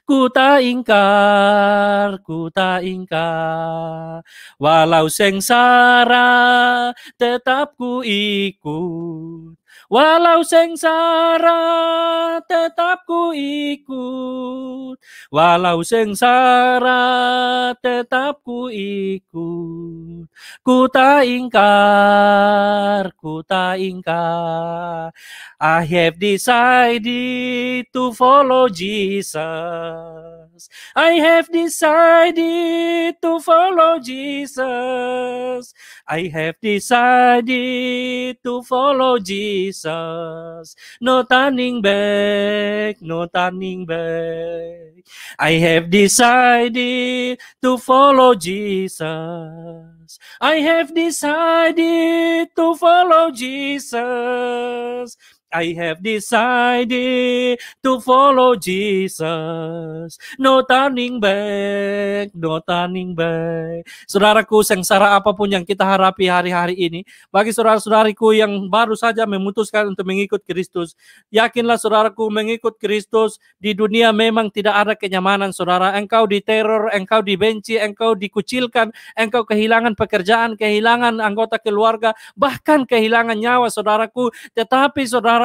Ku tak ingkar, walau sengsara tetap ku ikut. Walau sengsara tetap ku ikut. Walau sengsara tetap ku ikut. Ku tak ingkar. I have decided to follow Jesus. I have decided to follow Jesus. I have decided to follow Jesus. No turning back, no turning back. I have decided to follow Jesus. I have decided to follow Jesus. I have decided to follow Jesus. No turning back, no turning back. Saudaraku, sengsara apapun yang kita hadapi hari-hari ini, bagi saudara-saudariku yang baru saja memutuskan untuk mengikut Kristus, yakinlah saudaraku, mengikut Kristus di dunia memang tidak ada kenyamanan, saudara. Engkau diteror, engkau dibenci, engkau dikucilkan, engkau kehilangan pekerjaan, kehilangan anggota keluarga, bahkan kehilangan nyawa, saudaraku. Tetapi saudaraku,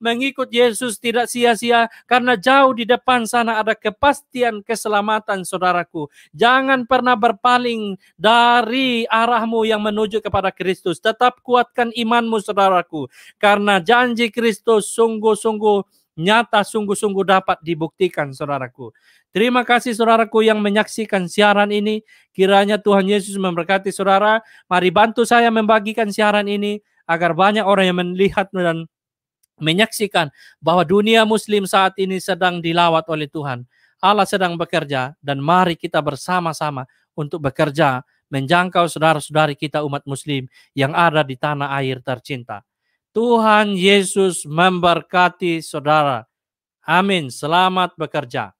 mengikut Yesus tidak sia-sia, karena jauh di depan sana ada kepastian keselamatan, saudaraku. Jangan pernah berpaling dari arahmu yang menuju kepada Kristus. Tetap kuatkan imanmu, saudaraku, karena janji Kristus sungguh-sungguh nyata, sungguh-sungguh dapat dibuktikan, saudaraku. Terima kasih saudaraku yang menyaksikan siaran ini. Kiranya Tuhan Yesus memberkati saudara. Mari bantu saya membagikan siaran ini agar banyak orang yang melihat dan menyaksikan bahwa dunia muslim saat ini sedang dilawat oleh Tuhan. Allah sedang bekerja, dan mari kita bersama-sama untuk bekerja menjangkau saudara-saudari kita umat muslim yang ada di tanah air tercinta. Tuhan Yesus memberkati saudara. Amin. Selamat bekerja.